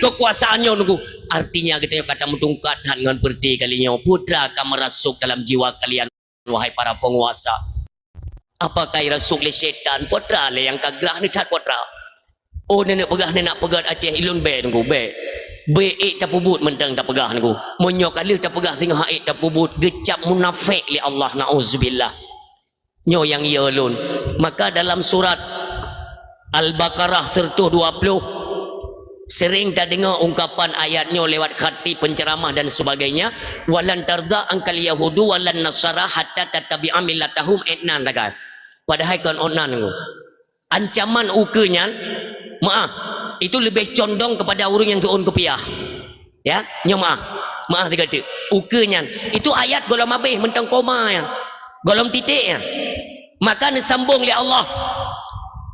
kekuasaannya nunggu. Artinya kita kata mutungkat dengan berti kalinya putra akan merasuk dalam jiwa kalian wahai para penguasa. Apakah rasuk le syaitan putra le yang kagrah ni tat putra. Oh nenek pegat Aceh ilun be nunggu be. Be tak pubut mentang tak pegah nunggu. Monyo kali tak pegah tengah tak pubut gecap munafik li Allah nauzubillah. Nyo yang ia lun. Maka dalam surat Al-Baqarah 120 sering tak dengar ungkapan ayatnya lewat khati penceramah dan sebagainya. Walan tarda angkal yahudu walan nasara hatta tattabi'a millatahum etnan takan. Padahal kan onan tu. Ancaman ukenya maaf itu lebih condong kepada orang yang tuun kepiah. Ya, nyo maaf dia kata. Ukenya itu ayat golong habis mentang koma ya. Golong titik ya. Maka disambung oleh Allah.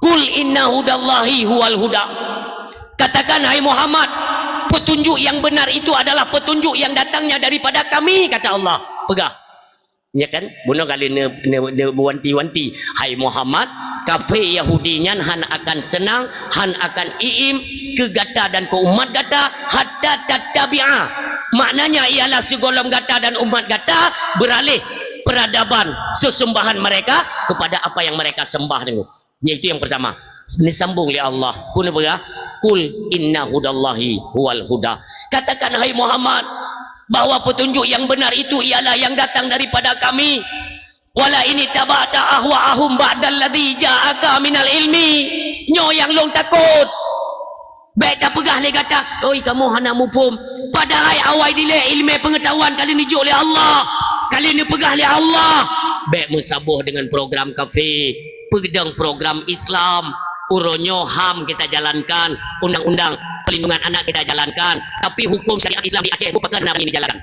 Kul inna hudallahi huwal huda. Katakan hai Muhammad, petunjuk yang benar itu adalah petunjuk yang datangnya daripada kami, kata Allah. Pegah. Ya kan? Bunuh kali ne wanti-wanti. Hai Muhammad, kafir Yahudinya han akan senang, han akan iim ke gata dan ke umat gata hatta tattabi'a. Maknanya ialah segolong gata dan umat gata beralih peradaban sesembahan mereka kepada apa yang mereka sembah dulu. Yaitu yang pertama. Ini sambung oleh Allah. Kul apa? Kul inna hudallahi huwal huda. Katakan hai Muhammad bahwa petunjuk yang benar itu ialah yang datang daripada kami. Wala ini tabata ahwa'ahum ba'dalladzi ja'aka minal ilmi. Nyo yang long takut. Baik tak pegah le kata, oi kamu hana mupum. Padahal awal dile ilmu pengetahuan kalian dijuk oleh Allah. Kalian dipegah oleh Allah. Baik musabuh dengan program kafe, pedang program Islam, uronyo HAM kita jalankan, undang-undang perlindungan anak kita jalankan, tapi hukum syariat Islam di Aceh bukan nama ini dijalankan.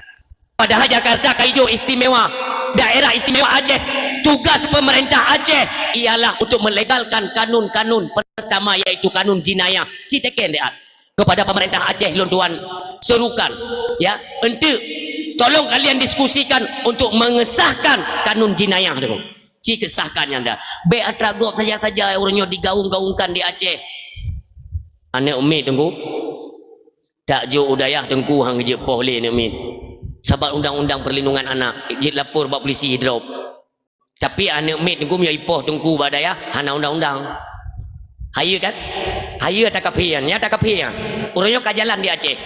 Padahal Jakarta kaijo istimewa, daerah istimewa Aceh, tugas pemerintah Aceh ialah untuk melegalkan kanun-kanun pertama yaitu kanun jinayah. Citeken dia kepada pemerintah Aceh lon tuan serukan ya, ente tolong kalian diskusikan untuk mengesahkan kanun jinayah tu. Cik kesahkannya dah. Be atragop saja orangnya digaung-gaungkan di Aceh. Anak umi tunggu. Tak jo udayah tengku hang je pohle ni umi. Sebab undang-undang perlindungan anak, jit lapor bab polisi drop. Tapi anak umi tengku mi ipoh tengku badaya hana undang-undang. Hayu kan? Hayu tak kapian, ya tak kapian. Orangnya kajalan di Aceh.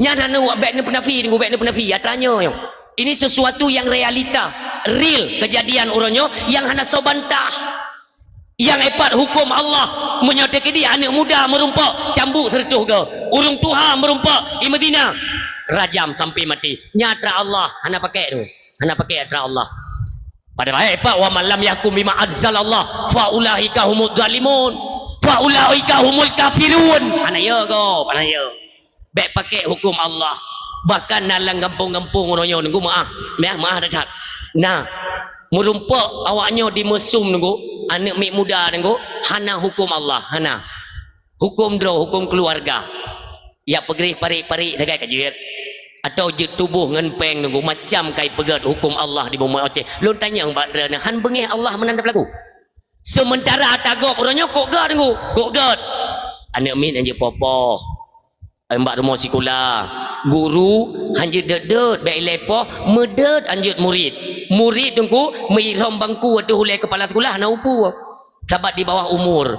Nya nanu bek ni penafi tengku bek ni penafi atranya yo. Ini sesuatu yang realita, real kejadian orangnya yang hana sobantah. Yang epat hukum Allah menyatakan dia anak muda merumpak cambuk sertuh ke. Urung tuha merumpak di Madinah rajam sampai mati. Nyata Allah hana pakai tu. Hana pakai atra Allah. Padahal epat wa man lam yahkum bima anzalallah fa ulaika humud zalimun. Fa ulaika humul kafirun. Ana ya go, ana ya. Baik pakai hukum Allah. Bahkan dalam kampung-kampung orangnya nunggu maaf dah. Nah, merumpak awaknya di mesum nunggu anak mik muda nunggu hana hukum Allah, hana hukum draw, hukum keluarga. Ya pergi parik-parik dekat kajir atau je tubuh ngan peng nunggu macam kai pegat hukum Allah di bumi Aceh. Lu tanya mbak drana han bengih Allah menandap lagu. Sementara tagop orangnya kok gad nunggu, kok gad. Anak mik anje popo. Mbak rumah sekolah guru hanjut dedet baik lepoh medet anjut murid tunggu menghiram bangku atau hulai kepala sekolah nak upu sahabat di bawah umur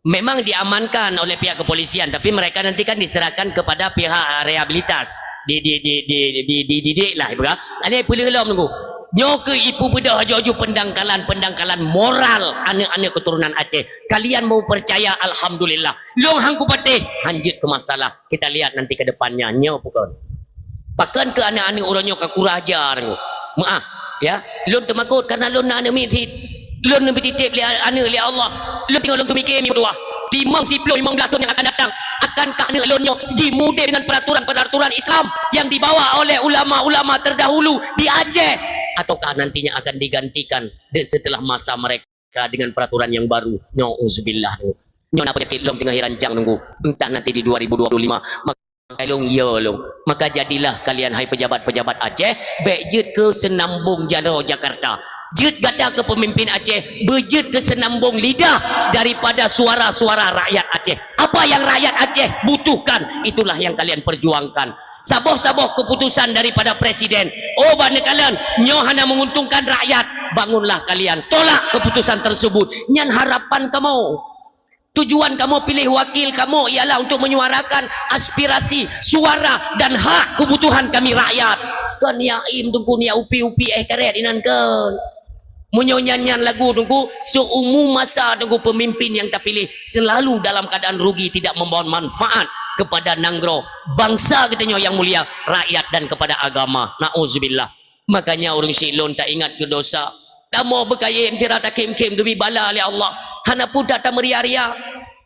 memang diamankan oleh pihak kepolisian tapi mereka nanti kan diserahkan kepada pihak rehabilitas dididik lah ibu ada boleh lom tunggu nyoke ibu bedah haju-haju pendangkalan moral anak-anak keturunan Aceh. Kalian mau percaya alhamdulillah. Long hangku patih hanjit ke masalah. Kita lihat nanti ke depannya nyo pukul. Pakan ke anak-anak orangnya ke kurajar. Maaf ya. Long temakut karena long nak anak mithit. Long nak bertitip lihat anak lihat Allah. Long tengok long tu mikir mi berdua. 50 tahun yang akan datang akankah anak lonyo dimudah dengan peraturan Islam yang dibawa oleh ulama-ulama terdahulu di Aceh ataukah nantinya akan digantikan setelah masa mereka dengan peraturan yang baru. Nauzubillah. Nyo nak penyakit long tengah rancang nunggu entah nanti di 2025 maka long ya long maka jadilah kalian hai pejabat-pejabat Aceh bejit ke senambung jalo Jakarta Jid gada kepemimpin Aceh, berjid ke senambung lidah daripada suara-suara rakyat Aceh. Apa yang rakyat Aceh butuhkan, itulah yang kalian perjuangkan. Saboh-saboh keputusan daripada presiden, oh bani kalian nyohana menguntungkan rakyat, bangunlah kalian tolak keputusan tersebut. Nyan harapan kamu, tujuan kamu pilih wakil kamu ialah untuk menyuarakan aspirasi, suara dan hak kebutuhan kami rakyat. Kan ya im tunggu ni upi-upi karet inan kan. Menyonyanyian lagu tunggu seumur masa tunggu pemimpin yang terpilih selalu dalam keadaan rugi, tidak membawa manfaat kepada nanggro bangsa katanya yang mulia, rakyat dan kepada agama. Nauzubillah. Makanya orang silon tak ingat ke dosa. Tak mau berkaya sira tak kem-kem tu bala oleh Allah. Hana pun tak meria-ria.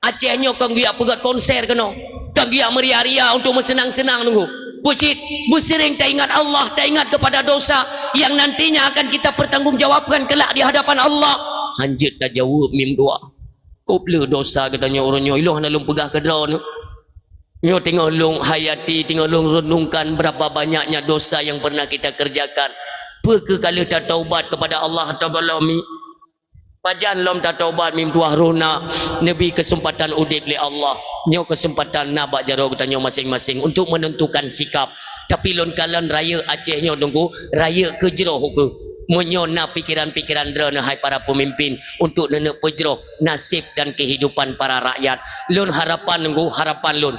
Acehnya kang dia pegat konser kena. Kang dia meria-ria untuk bersenang-senang tunggu. Busit, bersering tak ingat Allah, tak ingat kepada dosa yang nantinya akan kita pertanggungjawabkan kelak di hadapan Allah. Hanjit tak jawab mim dua. Kau bela dosa katanya orangnya. Iluh nak lung pegah ke drone. Nyo tengok lung hayati, tengok lung renungkan berapa banyaknya dosa yang pernah kita kerjakan. Perkekala tak taubat kepada Allah Ta'ala mi. Pajan lom tak taubat mim tuah runa. Nabi kesempatan udip li Allah. Nyo kesempatan nabak jaro katanya masing-masing untuk menentukan sikap. Tapi lon kalan raya Aceh nyo tunggu raya kejroh ke. Menyona pikiran-pikiran drana hai para pemimpin untuk nenek pejroh nasib dan kehidupan para rakyat. Lon harapan tunggu harapan lon.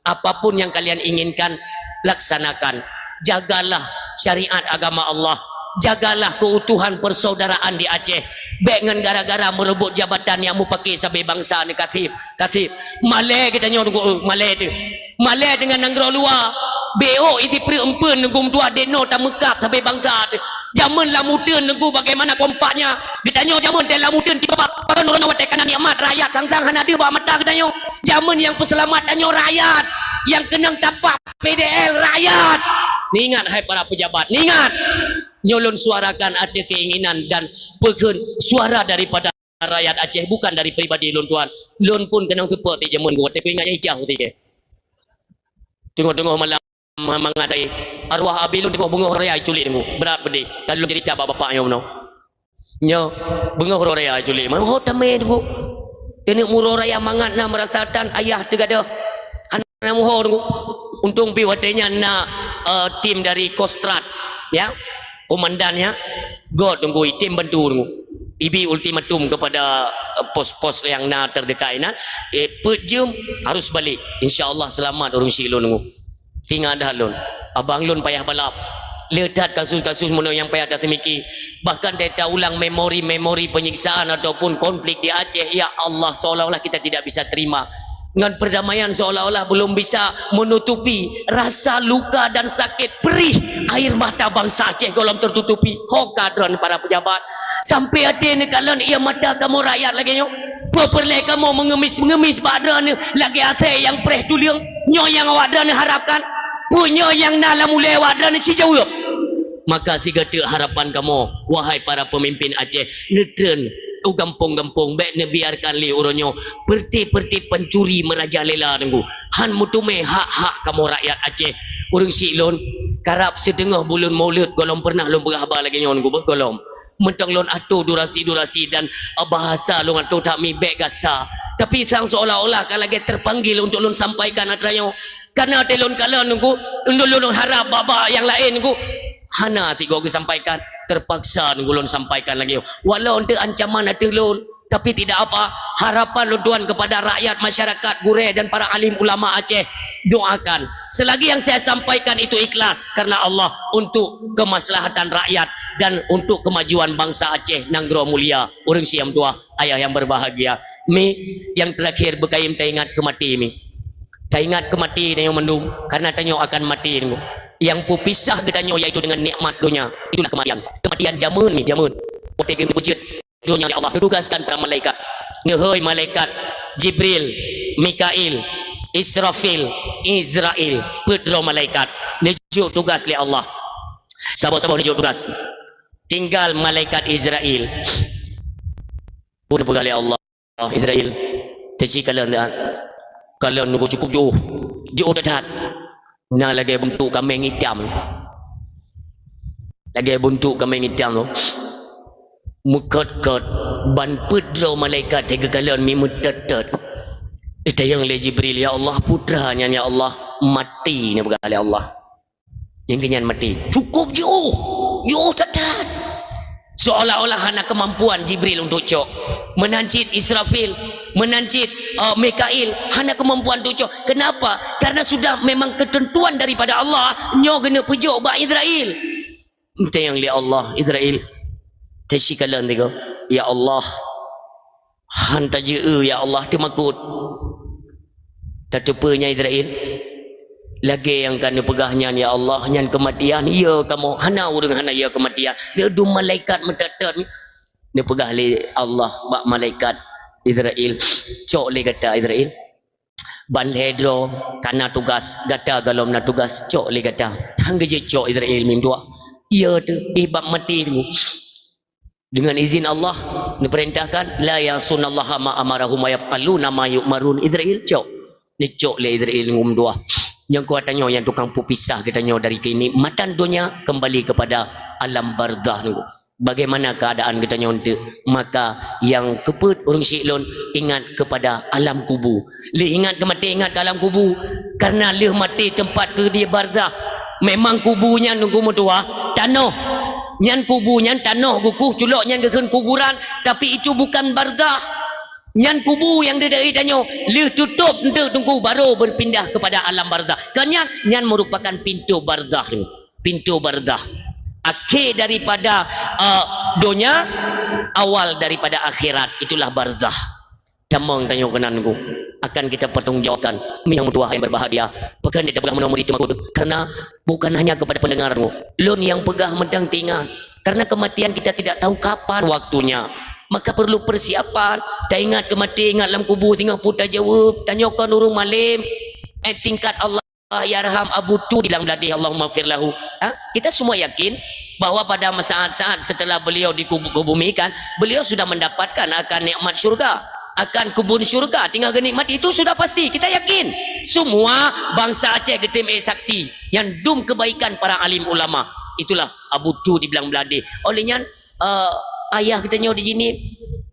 Apapun yang kalian inginkan laksanakan. Jagalah syariat agama Allah. Jagalah keutuhan persaudaraan di Aceh. Dengan gara-gara merebut jabatan yang mu pakai sampai bangsa ni katib. Malay kita nyono Malay tu. Malay dengan nanggro luar. BO itu perempuan nunggu tua deno tak mekap sampai bangsa tu. Zaman lamudan nunggu bagaimana kompaknya. Kita nyono zaman dalam lamudan tiba bahkan orang awak tekan nikmat rakyat sang-sang hana dia buat mata kita nyono. Zaman yang perselamat nyono rakyat. Yang kenang tapak PDL rakyat. Ni ingat hai para pejabat, ni ingat. Nyolon suarakan ada keinginan dan pekan suara daripada rakyat Aceh, bukan dari pribadi lon tuan. Lon pun kenang seperti jamun gua, tapi ingatnya hijau tiga. Tengok-tengok malam mengatai arwah abi lon tengok bunga raya culik tengok. Berat pedih. Kalau lon cerita bapak yang mana? Nyo bunga raya culik. Mana ho tamai tengok. Tengok murah raya mangat na merasakan ayah tegada. Anak muho tengok. Untung pi watenya na tim dari Kostrad ya. Komandannya God tunggu tim bantu tunggu ibi ultimatum kepada pos-pos yang na terdekat ini pejum harus balik insyaallah selamat orang silon tunggu tinggal dah lon abang lon payah balap ledat kasus-kasus mana yang payah dah temiki bahkan data ulang memori-memori penyiksaan ataupun konflik di Aceh ya Allah seolah-olah kita tidak bisa terima dengan perdamaian seolah-olah belum bisa menutupi rasa luka dan sakit perih air mata bangsa Aceh golong tertutupi. Ho kadron para pejabat sampai ada ni kalian ia mata kamu rakyat lagi nyo peperlai kamu mengemis badan lagi asai yang preh tuliang nyo yang awak dan harapkan punya yang dalam mulai awak dan si jauh maka si gede harapan kamu wahai para pemimpin Aceh netren gampung-gampung baik ne biarkan li uronyo perti-perti pencuri merajalela tunggu han mutume hak-hak kamu rakyat Aceh urang silon karap setengah bulan maulid golong pernah lom berhabar lagi nyon gubah golong mentang lon atur durasi dan bahasa lon atur tak mi baik gasa tapi sang seolah-olah kalau lagi terpanggil untuk lon sampaikan atrayo karena telon kalian nunggu lon harap baba yang lain nunggu hana tiga aku sampaikan terpaksa nunggu lon sampaikan lagi walau untuk ancaman ada lon tapi tidak apa harapan lon tuan kepada rakyat masyarakat Gureh dan para alim ulama Aceh doakan selagi yang saya sampaikan itu ikhlas karena Allah untuk kemaslahatan rakyat dan untuk kemajuan bangsa Aceh nanggro mulia orang siam tua ayah yang berbahagia mi yang terakhir berkaim tak ingat kemati mi tak ingat kemati yang mendum karena tanyo akan mati nunggu yang pupisah ketanyo yaitu dengan nikmat dunia itulah kematian jamun ni jamun otegem pujit dunia oleh Allah ditugaskan para malaikat ngehoi malaikat Jibril Mikail Israfil Israel pedro malaikat nejuk tugas oleh Allah sabar-sabar nejuk tugas tinggal malaikat Israel pun oleh Allah Israel teci kalian nunggu cukup jauh dekat nah lagi bentuk kambing hitam lagi bentuk kambing hitam tu mukot-kot ban pedro malaikat tiga kalian mimutetet itu yang le Jibril ya Allah putranya ya Allah mati ni berkali Allah yang kenyan mati cukup yo tetet seolah-olah hana kemampuan Jibril untuk cok menancit Israfil menancit Mikail hana kemampuan untuk cok kenapa karena sudah memang ketentuan daripada Allah nyo kena pejok ba Israel ente yang li Allah Israel tashikalan tiga ya Allah hanta je ya Allah temakut tatupanya Israel lagi yang kan pegahnya ya Allah nyan kematian ya kamu hana urang hana ya kematian dia du malaikat metatat dia pegah li Allah bak malaikat Israel cok li kata Israel ban hedro kana tugas gata galom na tugas cok li kata hang je cok Israel mim tua ya tu bak mati tu dengan izin Allah diperintahkan la yasunallaha ma amarahum wa yaf'aluna ma yu'marun Israel cok ni cok le Israel ngum dua yang kuatannya yang tukang pupisah katanya dari kini matan dunia kembali kepada alam barzah ni bagaimana keadaan katanya untuk maka yang keput orang syiklon ingat kepada alam kubur le ingat ke mati ingat ke alam kubur karena le mati tempat ke dia barzah memang kuburnya nunggu mutua tanah nyan kubur nyan tanah gukuh culok nyan kekan kuburan tapi itu bukan barzah nyan kubur yang dia dari tanyo le tutup untuk tunggu baru berpindah kepada alam barzah kan nyan merupakan pintu barzah tu pintu barzah akhir daripada dunia awal daripada akhirat itulah barzah damang tanyo kenanku akan kita pertanggungjawabkan yang mutua yang berbahagia pekan dia pegang menomor itu karena bukan hanya kepada pendengarmu lon yang pegah mendang tingan karena kematian kita tidak tahu kapan waktunya maka perlu persiapan tak ingat kematian ingat dalam kubur tinggal putar jawab tanyakan urung malim tingkat Allah yarham Abu Tu bilang beladi Allahumma firlahu kita semua yakin bahwa pada saat-saat setelah beliau dikubumikan beliau sudah mendapatkan akan nikmat syurga akan kebun syurga tinggal kenikmati itu sudah pasti kita yakin semua bangsa Aceh getim saksi yang dum kebaikan para alim ulama itulah Abu Tu dibilang beladi olehnya ayah katanya di sini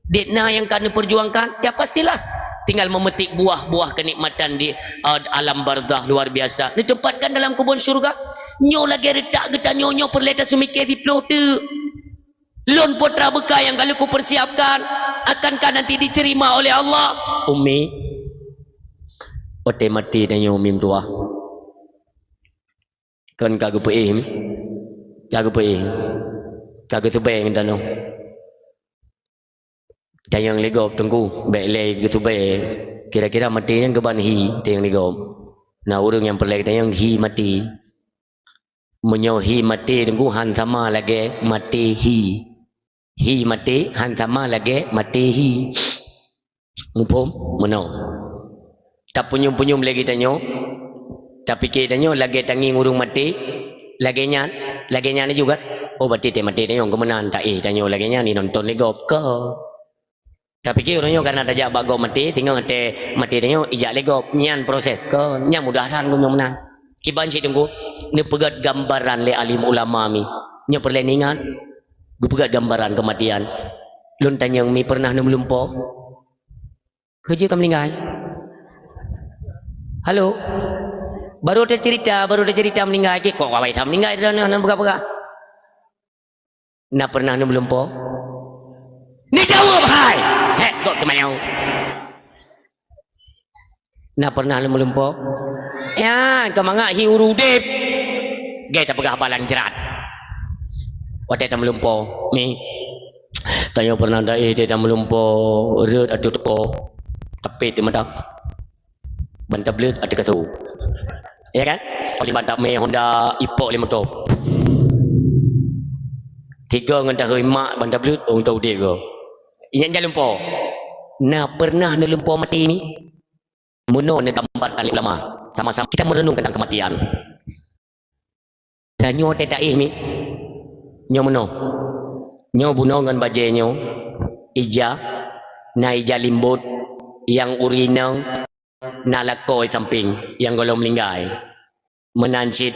dekna yang kami perjuangkan ya pastilah tinggal memetik buah-buah kenikmatan di alam barzah luar biasa ditempatkan dalam kebun syurga nyo lagi retak kita nyo perleta semikir di plote lon putra bekah yang kalau ku persiapkan akankah nanti diterima oleh Allah umi ote mati tanyo mim tua kan kagak peih kagak tebeng tano tayang legop tunggu baik leg gitu baik kira-kira mati yang keban hi tayang legop nah urang yang perlek tayang hi mati menyo hi mati tunggu han sama lagi mati hi mati han sama lagi mati hi ngupom meno tak punyum-punyum lagi tanyo tak fikir tanyo lagi tangi urung mati lagi nyan juga oh berarti te mati tanyo kemenan tak tanyo lagi nyan ni nonton legop ke tak fikir orangnya karena tajak bago mati tinggal mati tanyo ijak legop nyan proses ke nyan mudahan gum menan kiban si tunggu ni pegat gambaran le alim ulama mi nya perleningan gu pegat gambaran kematian lun tanyang mi pernah nemlumpo kerja kam linggai halo baru ada cerita meninggal ke kok awai tham meninggal dan berapa nak pernah nemlumpo ni jawab hai kok kemana nak pernah nemlumpo ya kemanga hi urudip gaya tak pegah balang jerat wadah tak melumpo ni tanya pernah dah dia tak melumpo red atau toko tapi dia mata bantab belut ada kata ya kan oleh bantab me Honda ipok 5 motor 3 ngan dah mak bantab belut tahu dia ke yang jalan lumpo nah pernah nak lumpo mati ni muno ni gambarkan ulama sama-sama kita merenung tentang kematian dan nyo tetak mi nyo meno nyo buno ngan baje nyo ija na ija limbut yang urinang na lakoi samping yang golong melinggai menancit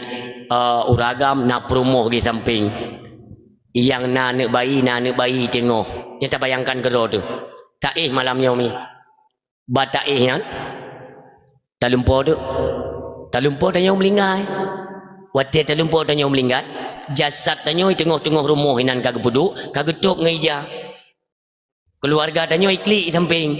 uragam na promoh di samping Yang nak bayi tengok. Yang tak bayangkan ke tu. Tak malamnya umi. Batak kan. Tak lumpur tu. Tak lumpur tanya melinggai. Waktu tak lumpur tanya melinggai. Jasad tanya tengok-tengok rumah hinan kagak puduk. Kagak tup ngeja. Keluarga tanya iklik samping.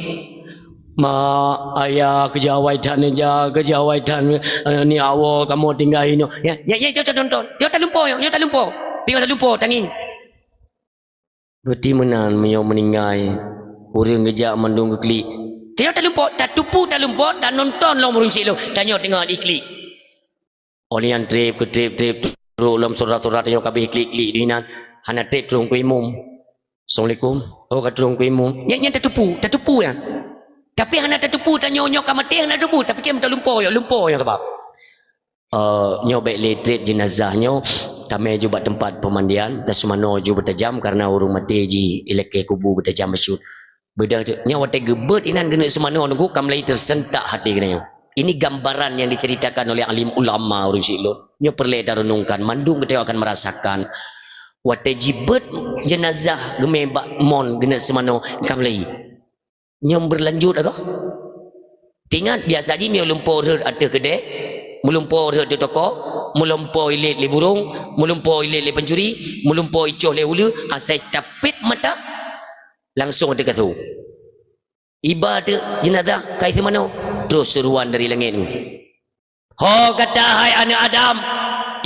Ma ayah kejawaitan aja kejawaitan ni awak kamu tinggal ini ya dia tonton dia tak lupa tengok tak lupa tangin berarti menan meninggal orang ngejak mandung ke klik dia tak lupa tak tupu tak lupa tak nonton lo murung silo tanya tengok iklik oleh yang trip terus dalam surat-surat yang kabeh klik dinan hana trip terung ku imum assalamualaikum oh kadrung ku imum nya tak tupu ya. Tapi hana tertupu tanya nyok mati hana tertupu tapi kem tak lumpur ya sebab nyobek letret jenazahnya kami juga tempat pemandian dan semano juga bertajam karena urung mati ji ileke kubu bertajam bersyut beda nyawa te gebet inan kena semano nunggu kamlai tersentak hati kena ini gambaran yang diceritakan oleh alim ulama urung silun nyo perle renungkan mandung kita akan merasakan wate jibet jenazah gemebak mon kena semano kamlai nyom berlanjut agak tingat biasa je mi lumpur ada kedai melumpur di toko melumpur ilit le burung melumpur ilit le pencuri melumpur icoh le ulu asai tapit mata langsung ada kata ibadah jenazah kai mana terus seruan dari langit ho kata hai anak Adam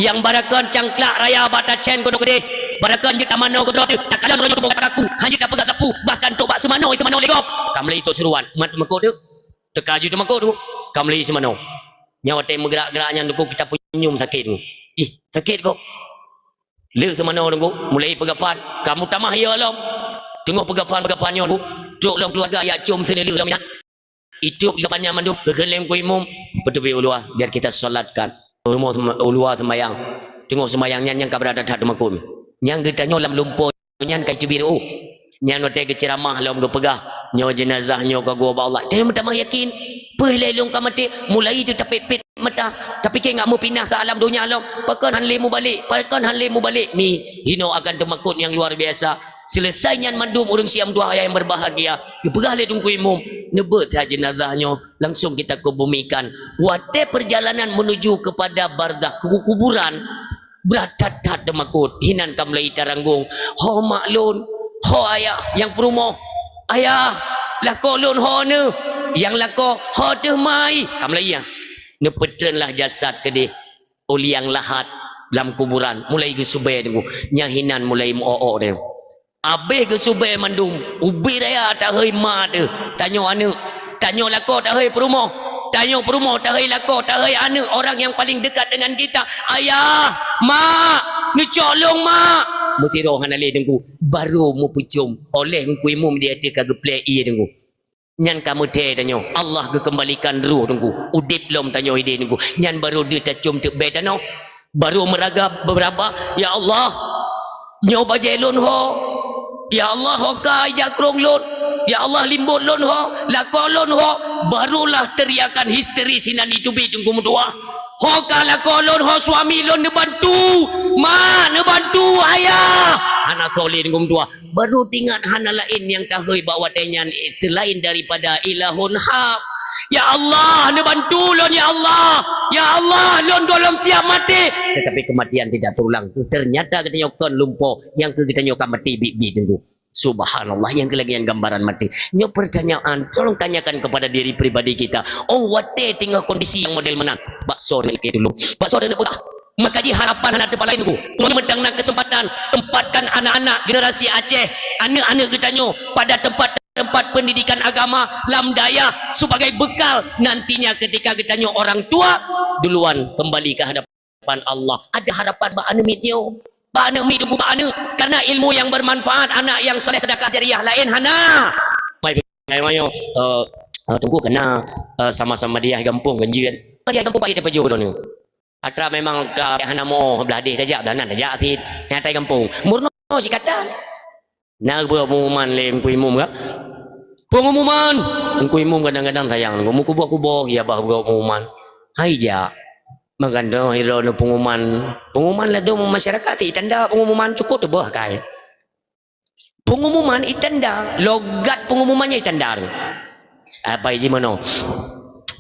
yang barakan cangklak raya batacen kono gede barakan je tamano kono tak kalah rojo ke aku hanya tak pegang tapu bahkan tobak semano itu mano legop kamlei itu seruan mat mako tu tekaju tu mako tu kamlei semano nyawa te menggerak-geraknya nunggu kita punyum sakit tu sakit kok le semano nunggu mulai pegafan kamu tamah ya alam tengok pegafan-pegafannya tu duk dalam keluarga ya cum sendiri dalam itu depannya manduk kegelem ku imum betul ulua biar kita solatkan rumah ulua sembayang tengok sembayangnya yang berada di makun yang ditanya dalam lumpur yang kai cibiru yang note ke ceramah lam ke pegah nyo jenazahnya ke gua Allah dia pertama yakin pelelong ka mati mulai tu tapi pit mata tapi ke ngak mau pindah ke alam dunia alam pakan hanle mu balik mi hino akan temakut yang luar biasa selesainya mandum urang siam dua yang berbahagia pegah le tungku imum nebet jenazahnya langsung kita kebumikan wate perjalanan menuju kepada barzakh kuburan beratat-tat temakut hinan kamlai taranggung ho maklun ho ayah yang perumoh ayah lako lun ho ne yang lako ho teh mai kamlai ya nepetrenlah jasad ke oleh yang lahat dalam kuburan mulai ke subai tunggu nyahinan mulaimoo dia abe ke subai mandum ubi daya tak hei ma tu tanya anu tanya lako tak hei perumoh tanya perumoh tak hei lako tak hei anu orang yang paling dekat dengan kita ayah mak ni colong mak mesti roh hanale tunggu baru mu pucum oleh ku imum dia te kagak play ia tunggu nyan kamu te tanya Allah ke kembalikan ruh tunggu udip lom tanya ide tunggu nyan baru dia tacum te bedano baru meragap beberapa ya Allah nyoba jelun ho ya Allah ho ka jakrong lun ya Allah limbut lun ho lakolun ho barulah teriakan histeri sinan itu bi tunggu mudua ho ka lakolun ho suami lun nebantu ma nebantu ayah anak soleh tunggu mudua baru tingat hana lain yang kahoi bawa tenyan selain daripada ilahun haq ya Allah nebantu lun ya Allah lun golong siap mati tetapi kematian tidak terulang ternyata kita nyokan lumpur yang kita nyokan mati bi tunggu subhanallah yang kelagian gambaran mati nyo pertanyaan tolong tanyakan kepada diri pribadi kita wate tinggal kondisi yang model mana bakso dulu bakso dan pegah maka di harapan anak depan lain tu memandangkan kesempatan tempatkan anak-anak generasi Aceh anak-anak kita nyo pada tempat pendidikan agama lam daya sebagai bekal nantinya ketika kita nyo orang tua duluan kembali ke hadapan Allah ada harapan ba anu mitio ba anu mit ba anu karena ilmu yang bermanfaat anak yang soleh sedekah jariah lain hana mai mayo tunggu kena sama-sama dia gampung ganjian dia gampung pai depa jo ni atra memang ka hana mo beladih tajak danan tajak fit nyatai gampung murno si kata na pengumuman le ku imum ka pengumuman ku imum kadang-kadang sayang ku kubuh-kubuh ya bah pengumuman hai ja Maganda hiro no pengumuman lah do masyarakat itanda pengumuman cukup tu bah kai. Pengumuman itanda logat pengumumannya itanda. Apa iji mano?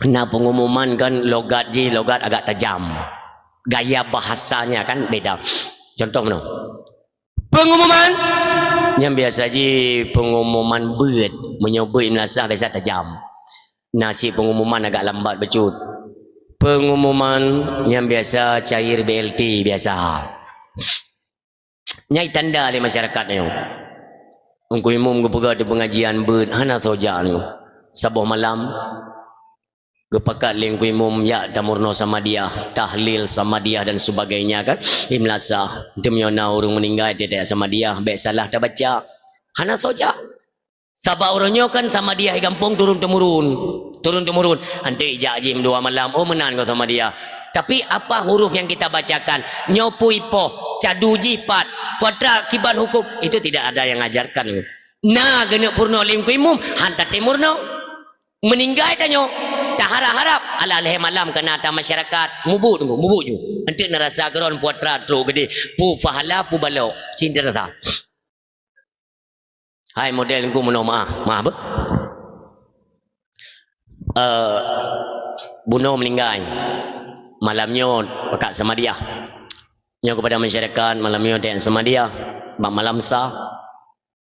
Nah pengumuman kan logat agak tajam. Gaya bahasanya kan beda. Contoh mana? Pengumuman yang biasa je pengumuman berat menyebut Imlasah biasa tajam. Nasi pengumuman agak lambat becut. Pengumuman yang biasa cair BLT biasa. Nyai tanda oleh masyarakat ni. Ungku imum ke di pengajian berat hana soja ni. Sabuh malam kepakat lingku imum ya damurno sama dia, tahlil sama dia dan sebagainya kan. Imlasah demiona orang meninggal tidak sama dia, baik salah tak baca. Hana soja. Sabah orangnya kan sama dia di kampung turun temurun. Nanti ijak jim 2 malam, oh menang kau sama dia. Tapi apa huruf yang kita bacakan? Nyopu ipoh, cadu jipat, kuadra kiban hukum itu tidak ada yang ajarkan. Nah, genek purno lim kuimum, hantar timurno meninggal tanyo. Tak harap-harap ala-ala malam kena atas masyarakat mubu ju. Nanti nerasa geron puatra tro gede, pu fahala pu balok. Cinta rasa. Hai model ku meno maaf apa? Bunuh meninggal. Malamnya pekat sama dia. Nyo kepada masyarakat malamnya dan sama dia. Malam sah.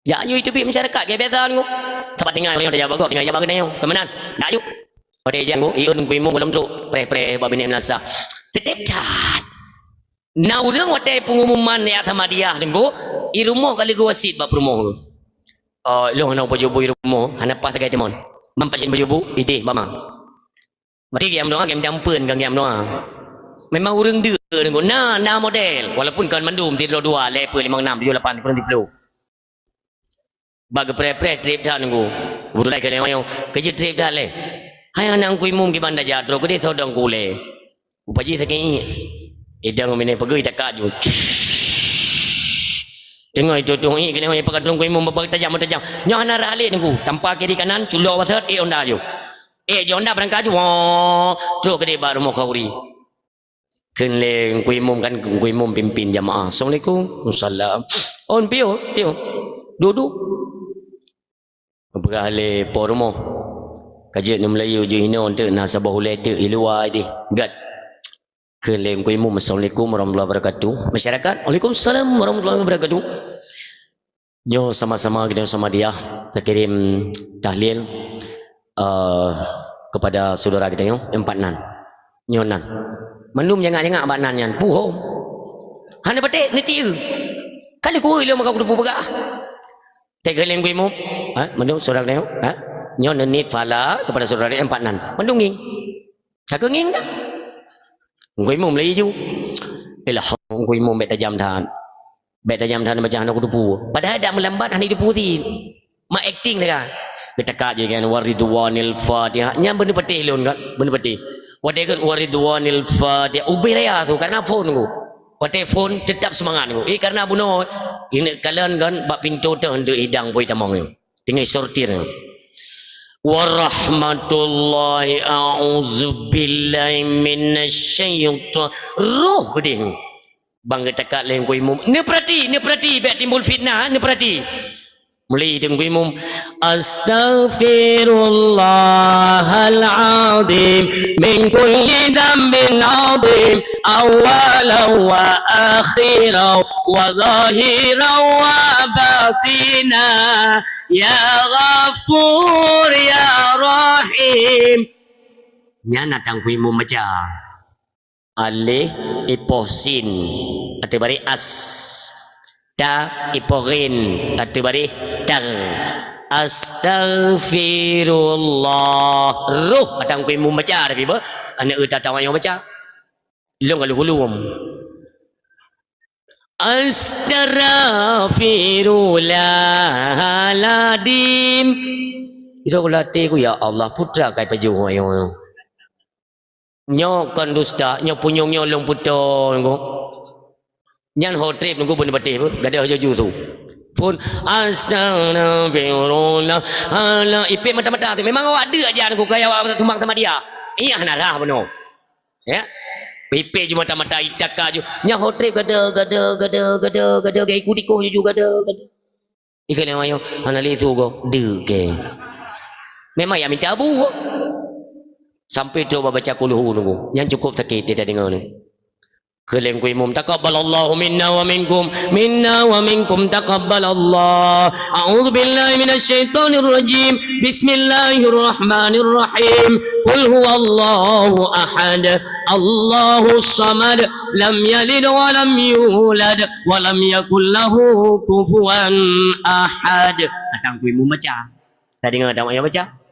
Ya ayo itu bi masyarakat ke biasa ku. Tempat tinggal yo dah bagus tinggal jaga kena yo. Kemenan. Dak yuk. Pada jangan iun ku imu malam tu pre babine Imlasah. Tetep cat. Na urang wate pengumuman ya sama dia dengku. I rumah kali ku wasit bab rumah. Lo nak baju buih rumah, hana pas tegak temon. Mampasin baju bu, ide mama. Berarti game doa, game jampen kan game doa. Memang urang dia dengan na model. Walaupun kan mandum tidur 2, level 56, 78, 90. Bagi pre trip dah nunggu. Buru lagi kena yang kerja trip dah le. Hai anak ku imum ki banda jadro ke dia sodong ku le. Upaji sakit. Idang mene pergi takak ju. Tengok itu tu ni kena yang pakai tunggu imum berapa tajam. Nyo hana ralik nunggu. Tanpa kiri kanan culo wasat onda ju. Jonda berangkat ju. Terus ke dia baru mau kauri. Kenleng ku imum kan ku imum pimpin jamaah. Assalamualaikum. Wassalam. On pio. Duduk. Berale pormo. Kajian Melayu je hina untuk nasabah ulai tu iluai di. Gat. Kelem ku imum. Assalamualaikum warahmatullahi wabarakatuh. Masyarakat, Waalaikumsalam warahmatullahi wabarakatuh. Nyo sama-sama kita sama dia terkirim tahlil kepada saudara kita yo 4 nan. Nyo nan. Manum jangan abak nan yan. Puho. Hana betek neti. Kali ku ilo maka ku pegah. Tegelem ku imum. Manum saudara kita yo. Nyo nenit fala kepada saudara 4 nan. Manum nging. Cak nging dah. Ngui mum lagi ju. Elah ngui mum bet tajam than. Bet tajam than macam anak dupu. Padahal dak melambat hani dupu ti. Mak acting dah. Ketaka je kan waridwanil fatihah. Nyam bener petih lon kan. Bener petih. Wade kan waridwanil fatihah. Ubay raya tu karena phone ku. Wade phone tetap semangat ku. Karena buno ini kalian kan bak pintu tu hendak hidang poi tamang tu. Tinggal sortir. Warahmatullahi a'udzubillahi minasyaitan roh geding bang ketak leng ku imum ne perhati bet timbul fitnah ne perhati mulai dengan ku imum astaghfirullahalazim min kulli dhanbin azim awwalan wa akhiran wa zahiran wa batina ya ghafur ya rahim. Nya natang ku imum maca alih iposin atau bari as ta iporin atau bari tar astaghfirullah roh natang ku imum maca tapi ba anak uta tawa yang maca long kalau hulum astaghfirullahaladzim. Itu aku latih ku ya Allah putra kai paju ayo. Nyo kan dusta nyo punyong nyo long puto ngko. Nyan ho trip ngko pun betih pu gada jaju tu. Pun astaghfirullah ala ipik mata-mata tu memang awak ada aja ngko kaya awak tumbang sama dia. Iya narah beno. Ya. Pepe je mata-mata itaka je. Nya hotel gada gaya ikut je gada. Ikan yang ayo anali tu go dege. Memang ya minta abu. Sampai coba baca kuluhu nunggu. Yang cukup sakit dia tak dengar ni. Keleng ku imam taqabbalallahu minna wa minkum taqabbalallah. A'udzu billahi minasyaitonir rajim. Bismillahirrahmanirrahim. Qul huwallahu ahad. Allahus samad. Lam yalid wa lam yulad wa lam yakul lahu kufuwan ahad. Datang ku imam baca. Tak dengar tak mak baca?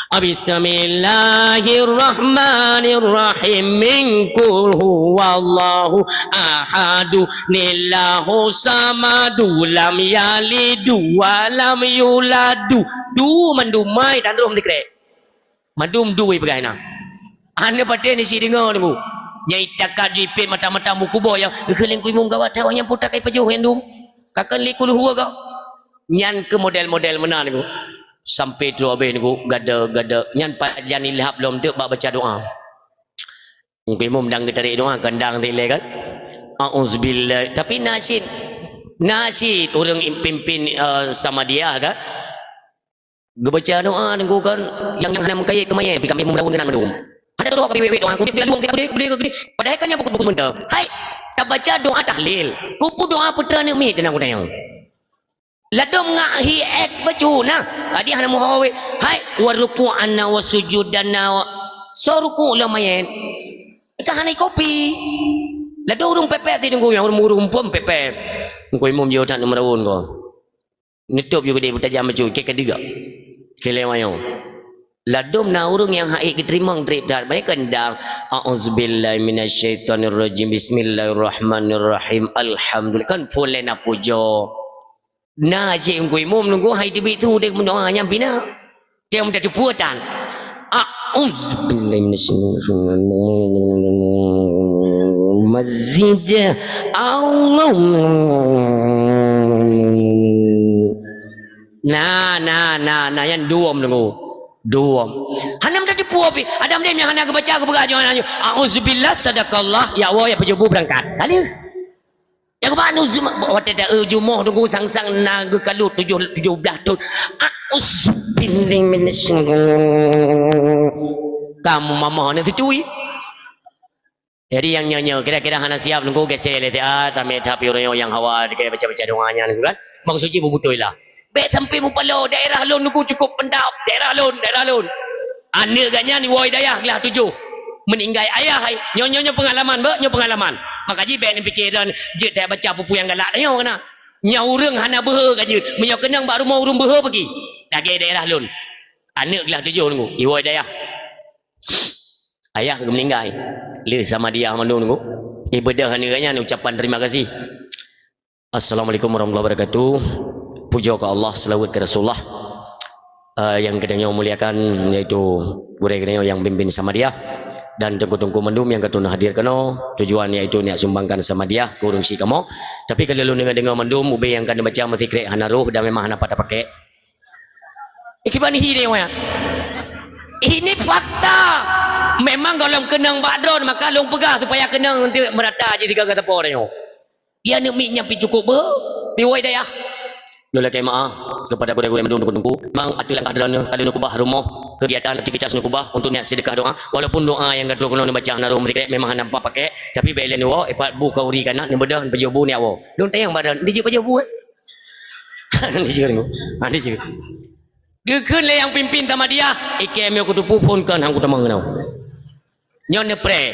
Bismillahirrahmanirrahim. Min qul huwallahu ahadu nillahu samadu lam yalidu wa lam yuladu. Du mandumai tandum dikre. Mandum duwi pegaina. Ane paten isi dengar ni bu. Nyai takat jipit mata-mata mukubo yang keleng ku imum gawat tawang yang putak kai pajuh hendu. Kakan likul huwa kau. Nyan ke model-model mana ni bu. Sampai tu habis ni gada nyan pak jan ilhab belum tu bak baca doa. Imam dang tarik doa kandang tile kan. Auzubillah. Tapi nasyid orang pimpin sama dia kan. Baca doa ni kan yang hendak mengkait kemaya tapi kami membangun dengan mendung. Ada doa kami doa aku dia luang dia. Padahal kan yang buku sebentar. Hai, tak baca doa tahlil. Kupu doa putra ni mi tenang aku tanya. Ladom ngahi ek bacuna adi hana muhawi hai waruku anna wasujudanna soruku lamayen ka hana kopi lado urung pepe ti dengku yang urung pom pepe ngko imum yo tak nomrawun ko nitop yo gede butajam bacu ke kediga kelemayo ladom na urung yang haik diterima trip dar mereka kendang auzubillahi minasyaitonirrajim bismillahirrahmanirrahim alhamdulillah kan fulen apujo. Nah, cik ngui mum nunggu hai tibik tu dia mendoa nyampi nak. Dia minta cepuatan. Auzubillahi minasyaitonir mazid Allah. Nah yang duam nunggu. Duam. Hana minta cepu api. Adam dia yang hana baca aku berajau hana. Auzubillah sadaqallah ya Allah ya pejubu berangkat. Kali. Yang mana waktu dah jumuh tunggu sang-sang naga kalut 17 tahun. Kamu mama ni situi. Jadi yang nyonya kira-kira hana siap nunggu gesel le tapi tapi orang yang hawa dia baca-baca doanya ni kan. Maksudnya bebutulah. Baik sampai mu palo daerah lon nunggu cukup pendap daerah lon. Anil ganya ni woi dayah kelas 7. Meninggal ayah hai. Nyonya pengalaman pengalaman. Maka ji ben fikiran je tak baca buku yang galak dah kena. Nyau urang hana behe ka je. Menyau kenang bak rumah urung behe pergi. Dagi daerah lun. Anak kelas 7 nunggu. Iwai dayah. Ayah ke meninggal. Le sama dia mandu nunggu. Ibadah haniranya ucapan terima kasih. Assalamualaikum warahmatullahi wabarakatuh. Puja ke Allah, selawat ke Rasulullah. Yang kedanya muliakan iaitu burai kedanya yang bimbing sama dia. Dan tengku-tengku mendum yang ketuna hadir kena tujuan iaitu niat sumbangkan sama dia kurung si kamu tapi kalau lu dengar mendum ube yang kan baca mati krek hanaruh dan memang hana pada pakai ikiban hi dia ini fakta memang kalau kenang badron maka lu pegah supaya kenang nanti merata je tiga kata poreo dia nak mi nyampi cukup be biwai daya lu lakai maaf kepada guru-guru mendum tengku memang atulah kehadiran ada kubah rumah kegiatan aktivitas nukubah untuk niat sedekah doa walaupun doa yang kata kena baca narum mereka memang nampak pakai tapi belen wo epat bu kauri kana nembedah pejobu ni awo don tayang badan di pejobu di juga di juga gekeun le yang pimpin sama dia ikem aku tu phone kan hang ku tamang nau nyon pre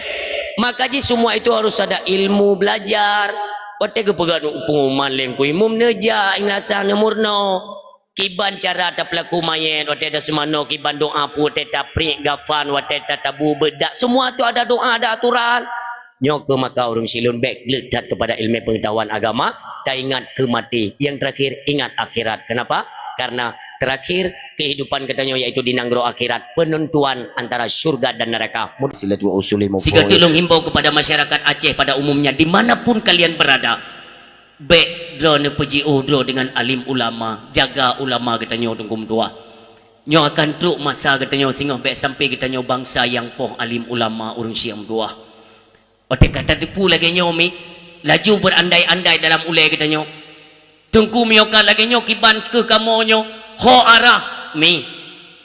maka ji semua itu harus ada ilmu belajar otek kepegan pengumuman lengku imum neja inglasan murno kiban cara tak pelaku mayen waktu ada semano kiban doa pu teta prik gafan waktu tabu bedak semua tu ada doa ada aturan nyok ke maka orang silun baik ledat kepada ilmu pengetahuan agama tak ingat ke mati yang terakhir ingat akhirat kenapa karena terakhir kehidupan katanya yaitu di nanggro akhirat penentuan antara syurga dan neraka silatu usuli sehingga tolong himbau kepada masyarakat Aceh pada umumnya dimanapun kalian berada baik drone peji udro dengan alim ulama jaga ulama katanya tungkum tua nyo akan truk masa katanya singoh baik sampai katanya bangsa yang poh alim ulama urung siam tua Otak kata depu lagi nyomi laju berandai-andai dalam ulai kita nyo tengku mioka lagi nyo kiban ke kamu nyo ho arah mi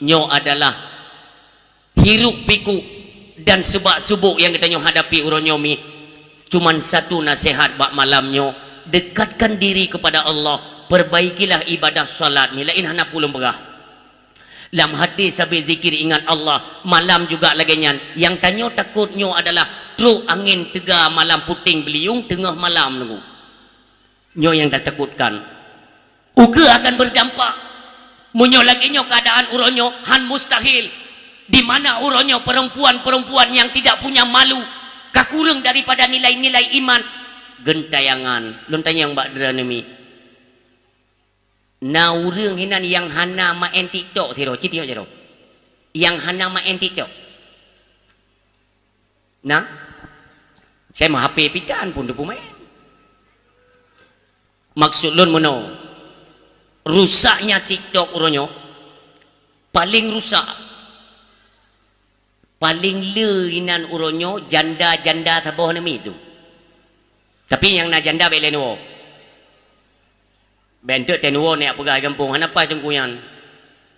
nyo adalah hiruk pikuk dan sebab subuk yang kita nyo hadapi urang nyo mi cuman satu nasihat bak malam nyo dekatkan diri kepada Allah perbaikilah ibadah salat ni lain hana pulung berah lam hati sampai zikir ingat Allah malam juga lagi nyan yang tanyo takut nyo adalah truk angin tegar malam puting beliung tengah malam nunggu nyo yang tak takutkan uga akan berdampak munyo lagi nyo keadaan uronyo han mustahil di mana uronyo perempuan-perempuan yang tidak punya malu kakurang daripada nilai-nilai iman gentayangan lontanya yang bak deranemi na urang hinan yang hana main TikTok tiro citi jero yang hana main TikTok nah saya mah HP pitan pun depu main maksud lun mono rusaknya TikTok uronyo paling rusak paling leinan uronyo janda-janda taboh nami itu tapi yang na janda belenuo bentuk tenuo ni apa gaya kampung hanapa tengkuyan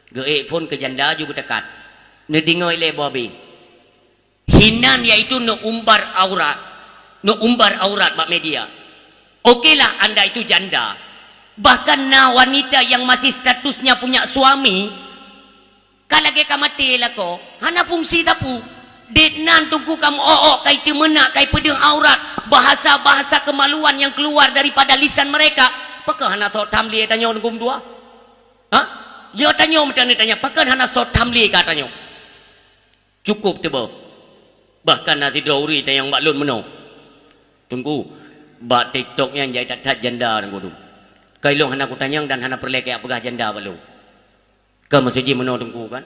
ge phone ke janda juga dekat nedingoi le bobi hinan yaitu no umbar aurat bak media okeylah anda itu janda bahkan na wanita yang masih statusnya punya suami kalage kamati lako hana fungsi tapu detnan tunggu kamu kai temena kai pedeng aurat bahasa-bahasa kemaluan yang keluar daripada lisan mereka pakah hana thot tamli tanya ngum dua ha dia tanya tanya pakah hana sot tamli katanya cukup tebo bahkan nanti dauri tanya maklun meno tunggu bak TikTok yang jai tak janda ngum tu kai long hana ku tanya dan hana perle ke apagah janda balu ke masjid meno tunggu kan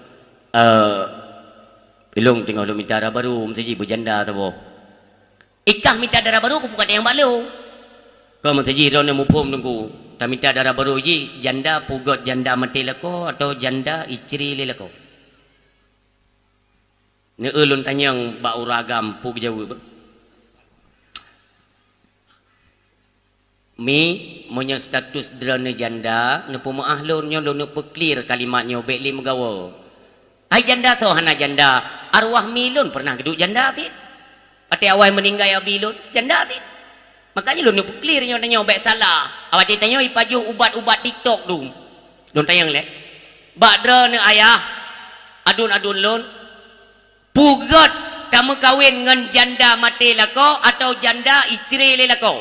ilung tengok lu minta darah baru masjid berjanda tebo ikah minta darah baru ku bukan yang balu kau mesti ron mupum tunggu tak minta darah baru ji janda pugot janda mati lako atau janda isteri lelako ne ulun tanyang ba uragam pu jauh mi monya status drone janda ne pemaah lon nyo lon clear kalimatnyo bekli megawo ai janda to hana janda arwah milun pernah geduk janda tit ati awai meninggal abilun janda tit makanya lu clear nyo tanya baik salah awak tanya ipaju ubat-ubat TikTok tu don tayang le badra ne ayah adun-adun lun pugat kamu kawin dengan janda mati lako atau janda isteri le lako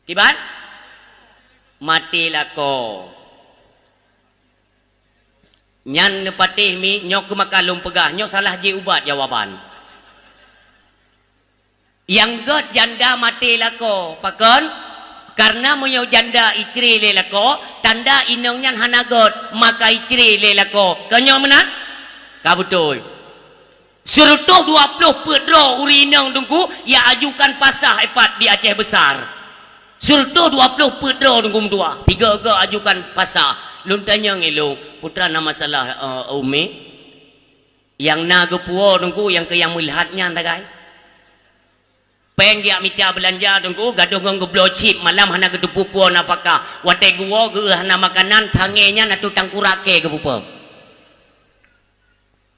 kiban mati lako nyan ne patih mi nyok makalum pegah nyok salah je ubat jawaban yang god janda mati lako pakon karena moyo janda isteri le lako tanda inongnya hana god maka isteri le lako kanyo menan ka betul serutuh 20 pedro urinong tunggu ya ajukan pasah epat di Aceh besar serutuh 20 pedro tunggu dua tiga ke ajukan pasah lun tanya ngilung putra nama salah umi yang naga puo tunggu yang ke yang melihatnya tagai peng dia minta belanja tunggu gaduh ngong blocip malam hana gedu pupu napaka wate guo ge hana makanan thangenya na tutang kurake ke pupu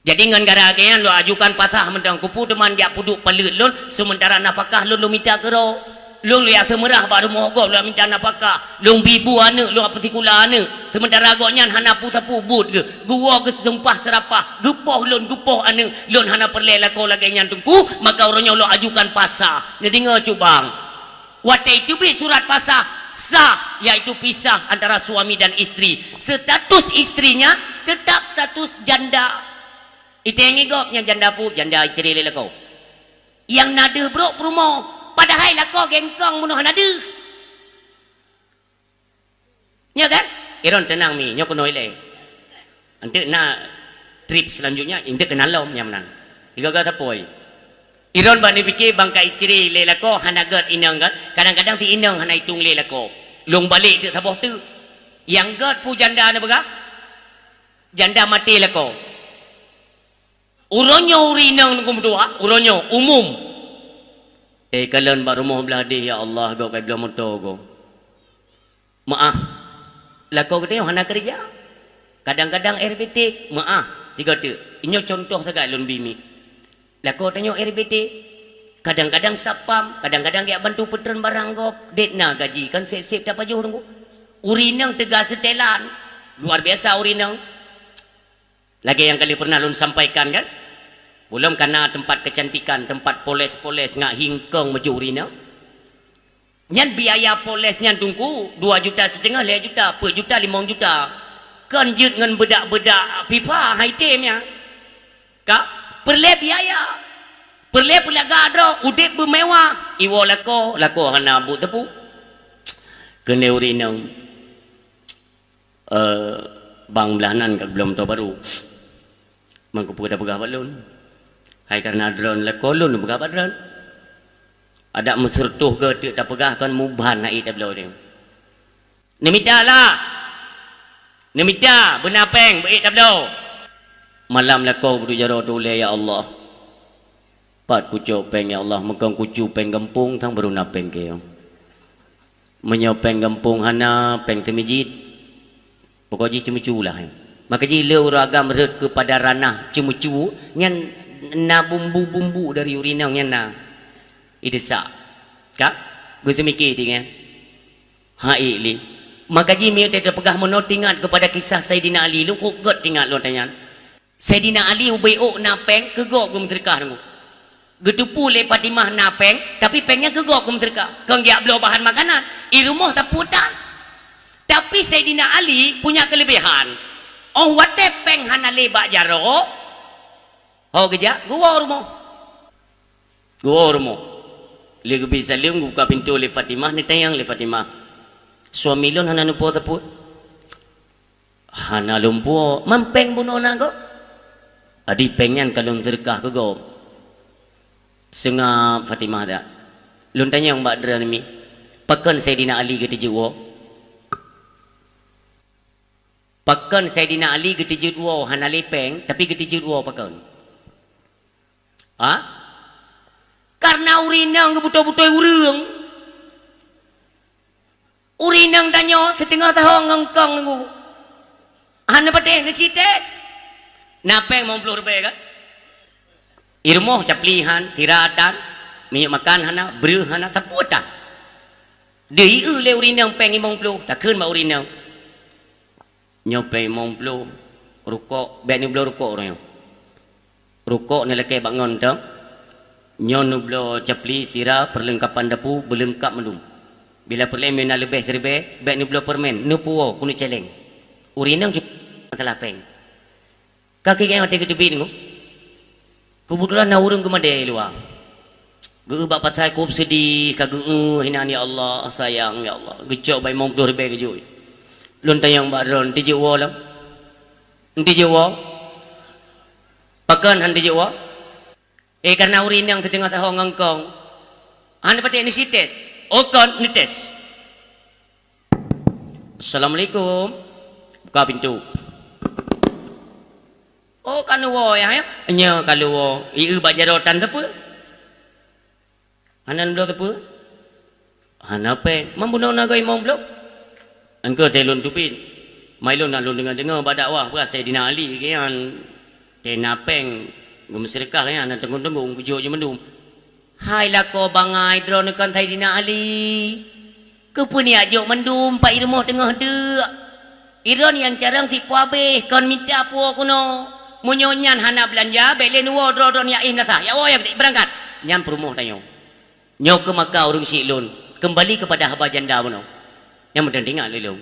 jadi ngan garage lo ajukan pasah mendang kupu teman dia puduk palut lun sementara nafkah lun minta kero lun ya semerah baru mohgo lu minta nafkah lun bibu ane lu apatikulah ane sementara agaknya hana putapu bud ke gua ke sempah serapah gepoh gepoh ane lun hana perle lako lagi nya tungku maka orangnya lu ajukan pasah ne dengar cubang wate itu bi surat pasah sah yaitu pisah antara suami dan istri status istrinya tetap status janda itu yang igopnya janda pu janda istri le lako yang nade bro promo padahal lako gengkong munuh nade nya kan iron tenang mi nyok noi le ante na trip selanjutnya inte kenal lom nyamnan igaga tapoi iron bani fikir bangka istri le lako hana god inang kan kadang-kadang ti inang hana hitung le lako long balik tu taboh tu yang god pu janda na baga janda mati lako uronyo urinang ngum dua uronyo umum Kalian baru rumah belah dia ya Allah go kai belah motor go. Maaf. Lah kau kata hana kerja. Kadang-kadang air betik, maaf. Tiga tu. Ini contoh saja lun bini. Lah kau tanya air betik. Kadang-kadang sapam, kadang-kadang dia bantu petern barang go. Detna gaji kan sip-sip dapat jauh tunggu. Urinang tegas setelan. Luar biasa urinang. Lagi yang kali pernah lun sampaikan kan? Belum karena tempat kecantikan, tempat poles-poles ngak hingkong maju urinang. Nyan biaya polesnya tunggu 2,5 juta, 5 juta, per juta 5 juta. Kan jut ngan bedak-bedak pipa haitemnya. Kak, perle biaya. Perle pelaga ada udip bermewah. Iwo lako hana bu tepu. Kena urinang. Bang belahanan kat belum tahu baru. Mangku pegah-pegah balon. Hai karena drone lako lun pegah drone. Ada mesertuh ke tak pegah kan muban naik tak belau dia. Nemita lah. Nemita benapeng baik tak belau. Malam lako berujara toleh ya Allah. Pat kucuk peng ya Allah mekang kucu peng gempung tang baru napeng ke. Menyopeng gempung hana peng temijit. Pokoknya cemucu lah. Maka jila uragam red kepada ranah cemucu nyan na bumbu-bumbu dari urinang nyan na. Idesak. Kak, gue semikir tinggal. Hai li. Maka jimi dia terpegah menotingat kepada kisah Sayyidina Ali. Lu kok god tinggal lu tanya. Sayyidina Ali ubai'uk napeng kegok belum terkah tunggu. Getupu le Fatimah napeng tapi pengnya kegok belum terkah. Kau ngiak belau bahan makanan. Irumuh taputan. Tapi Sayyidina Ali punya kelebihan. Oh wate peng hana lebak jaro. Oh kerja, gua rumah. Gua rumah. Lagi bisa liung buka pintu le Fatimah ni tayang le Fatimah. Suami lon hana nupo taput. Hana lumpuo mampeng buno na go. Adi pengyan kalung terkah ke go. Sengap Fatimah dak. Lun tanya yang Mbak Dra ni. Pakan Sayyidina Ali ke tijuwo. Pakan Sayyidina Ali ke tijuwo hana lepeng tapi ke tijuwo pakan. Ha? Karena urinang kebutuh-butuh urang. Urinang danyo setengah tahun ngengkong nunggu. Hana pateh ngesi tes. Napeng mau puluh rupiah kan? Irmoh caplihan, tiratan, minyak makan hana, beruh hana, taputan. Dei le urinang peng imong puluh, tak keun ma urinang. Nyope imong puluh, rukok, bek ni belah rukok orang. Rukok ni laki bangun tu. Nyon nublo capli sira perlengkapan dapu berlengkap melum. Bila perlu mena lebih terbe, bek nublo permen, nupuo kunu celeng. Urinang juga telah peng. Kaki kaya hati ketubin ko. Kebetulan na urang kemadai luar. Geu bak pasal ku sedih kageu hinan ya Allah sayang ya Allah. Gecok bai mong terbe keju. Lun tayang baron tijewo lam. Tijewo. Pakan han tijewo. Karena urinang terdengar tahu ngangkong. Anda pada ini sites. Okon nites. Assalamualaikum. Buka pintu. Oh kanuwo ya ya. Nya kaluwo. Ieu bajarotan tepu. Hanan blo tepu. Hana pe. Mambuno nagai mau blo. Engkau telun tupin. Mailon nalun dengar badakwah beras Sayyidina Ali kian. Tenapeng Gumserkah ya anak tenggung-tenggung kujo je mendum. Hai lah ko bangai drone kan Sayyidina Ali. Kepuni ajo mendum pak irmoh tengah deuk. Iron yang carang tipu habis kon minta puo kuno. Munyonyan hana belanja belen wo dron ya im nasah. Ya wo yang berangkat. Nyam perumoh tanyo. Nyo ke Makkah urung silun. Kembali kepada haba janda kuno. Yang mendengar lelong.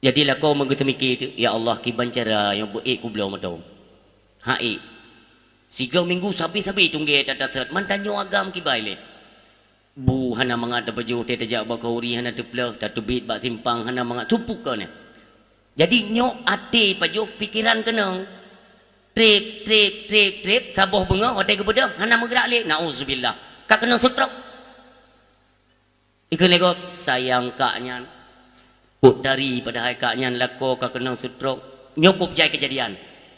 Jadilah kau menggetemiki ya Allah kiban cara yang baik ku belau madom. Hai. Siga minggu sabi-sabi tungge dadat mantanyo agam kibaile. Bu hana mangada baju te tajak bakauri hana teplah datu bit bak simpang hana mangat tupuk kau ni. Jadi nyok ate baju pikiran kena. Trip saboh bunga hotel ke bedang hana menggerak le. Nauzubillah. Kak kena stroke. Ikan lego sayang kaknya. Putari pada hai kaknya lako kak kena stroke. Nyokop jai kejadian.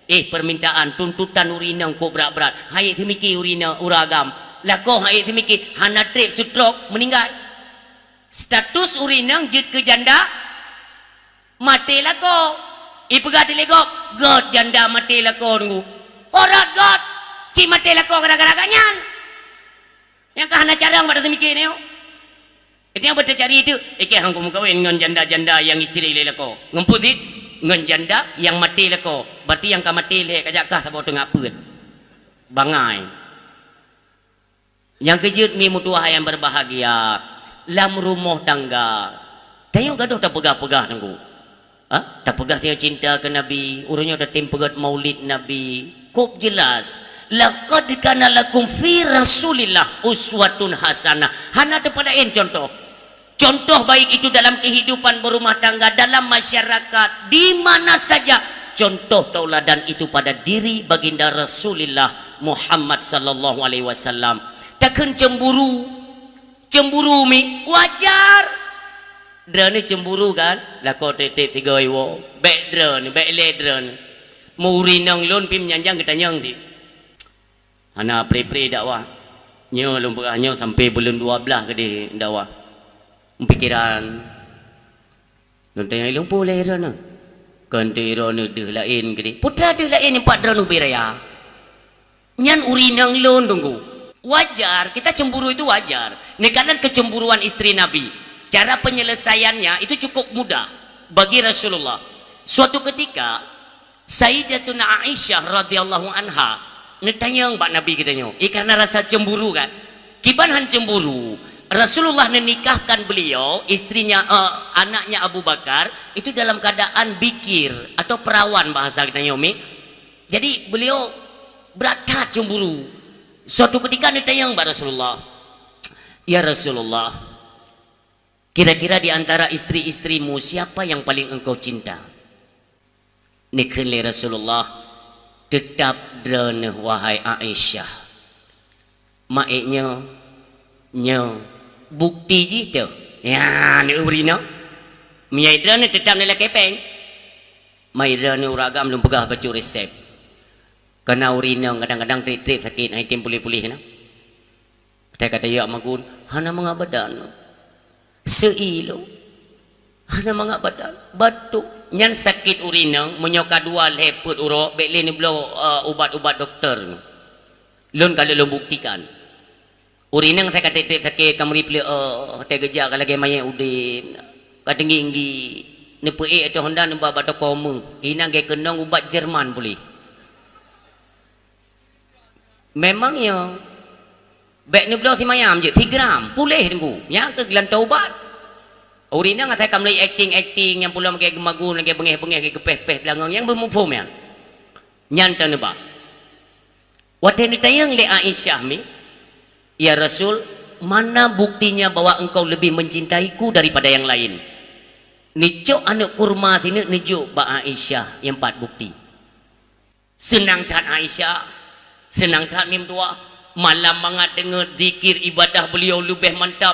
Permintaan tuntutan urinang kok berat-berat. Hai temiki urina uragam. lakoh ai timiki hana trip stroke meninggal. Status urinang jut ke janda mati lakoh. Ipegat legok god janda mati lakoh nunggu. Horat god si mati lakoh gara-gara ganyan. Yang kahana carang pada timiki ni. Itu yang betul cari itu. Ike hang kumu kawin ngan janda-janda yang iciri le lakoh. Ngempuzit ngan janda yang mati lakoh. Berarti yang ka mati le kajak kah tabo tengah peut. Bangai. Yang kejut mi mutuah yang berbahagia lam rumah tangga. Tengok gaduh tak pegah-pegah nunggu. Tak pegah dia cinta ke Nabi. Urangnya dah tim pegat maulid Nabi. Kop jelas. Laqad kana lakum fi Rasulillah uswatun hasanah. Hana ada lain contoh. Contoh baik itu dalam kehidupan berumah tangga, dalam masyarakat, di mana saja. Contoh tauladan itu pada diri baginda Rasulullah Muhammad sallallahu alaihi wasallam. Takkan cemburu. Cemburu mi wajar. Drone cemburu kan? Lako titik tiga iwo. Baik drone, baik le drone. Muri nang lon pim nyanjang kita nyang di. Hana pre-pre dakwah. Nyo lom nyo sampai bulan 12 ke di dakwah. Pikiran. Lon tanya ilung boleh rana. Kan tu irona de lain ke di. Putra de lain empat drone ubiraya. Nyan uri nang lon tunggu. Wajar, kita cemburu itu wajar. Nekalan kecemburuan istri Nabi. Cara penyelesaiannya itu cukup mudah bagi Rasulullah. Suatu ketika Sayyidatuna Aisyah radhiyallahu anha netanya mbak Nabi katanya, karena rasa cemburu kan. Kibanhan cemburu. Rasulullah menikahkan beliau, istrinya anaknya Abu Bakar itu dalam keadaan bikir atau perawan bahasa kita Umi. Jadi beliau berat cemburu. Suatu ketika ditanya mbak Rasulullah, ya Rasulullah, kira-kira di antara istri-istrimu siapa yang paling engkau cinta? Nikhle Rasulullah tetap drone wahai Aisyah. Maiknya nyo bukti je tu. Ya ni urina. Miai drone tetap nela kepeng. Mai drone uragam belum pegah baca resep. Karena urina kadang-kadang trip-trip sakit ai tim pulih-pulih na. Kata ya magun hana mengabadan. Seilo hana mengabadan batuk nyan sakit urina menyoka dua leput uro bekle ni belo ubat-ubat doktor. Lon kalau lo buktikan. Urina saya kata trip sakit kamri ple teh geja kalau lagi mayai udin. Kadenggi ni pe atau honda ni baba to koma. Ina ge kenong ubat Jerman pulih. Memangnya bek ni belo si mayam je 3 gram pulih tunggu. Yang ke gelan taubat. Urina ngat saya kamli acting yang pula makai gemagun lagi bengeh-bengeh ke kepeh-peh belangang yang bermufum ya. Nyanta ne ba. Wate ni tayang le Aisyah mi. Ya Rasul, mana buktinya bahwa engkau lebih mencintaiku daripada yang lain? Nico anak kurma sini nijo ba Aisyah yang 4 bukti. Senang tat Aisyah. Senang tak mim doa malam banget dengar zikir ibadah beliau lebih mantap.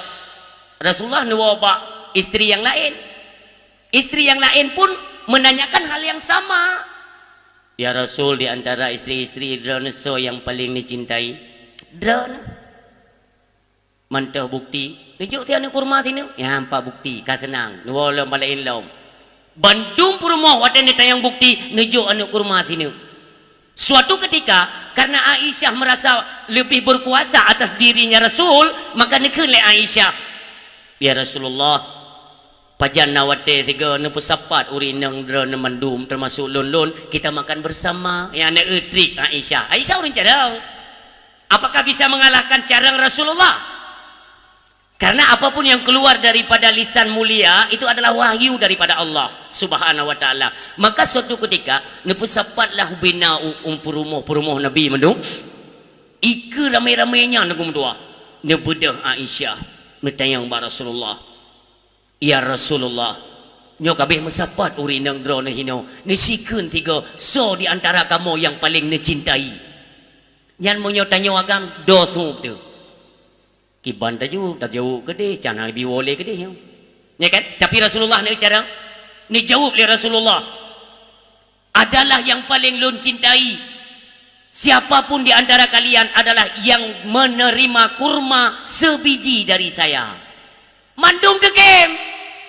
Rasulullah nuwaba istri yang lain. Istri yang lain pun menanyakan hal yang sama. Ya Rasul, di antara istri-istri drone so yang paling dicintai drone. Mantap bukti. Nijuk tiada kurma sini. Ya 4 bukti. Kau senang. Nuwala malain lom. Bandung purmoh watan ditayang bukti nijuk anu kurma sini. Suatu ketika karena Aisyah merasa lebih berkuasa atas dirinya Rasul, maka nikhle Aisyah. Ya Rasulullah, pajan nawate 3 urinang drone mandum termasuk lon-lon kita makan bersama. Ya nak trik Aisyah. Aisyah urang carang. Apakah bisa mengalahkan carang Rasulullah? Karena apapun yang keluar daripada lisan mulia itu adalah wahyu daripada Allah Subhanahu wa taala. Maka suatu ketika nepesapatlah bina purumoh Nabi mendung. Ika ramai-ramainya nagum doa. Nebedah Aisyah netayang ba Rasulullah. Ya Rasulullah, nyo kabeh mesapat urinang drone hino. Nisikeun 3 so di antara kamu yang paling necintai. Nyan monyo tanyo agam dosu tu. Kiban dah jauh gede cana bi wole gede ya kan. Tapi Rasulullah ni cara ni jawab oleh Rasulullah adalah yang paling lun cintai. Siapapun di antara kalian adalah yang menerima kurma sebiji dari saya. Mandum dekem.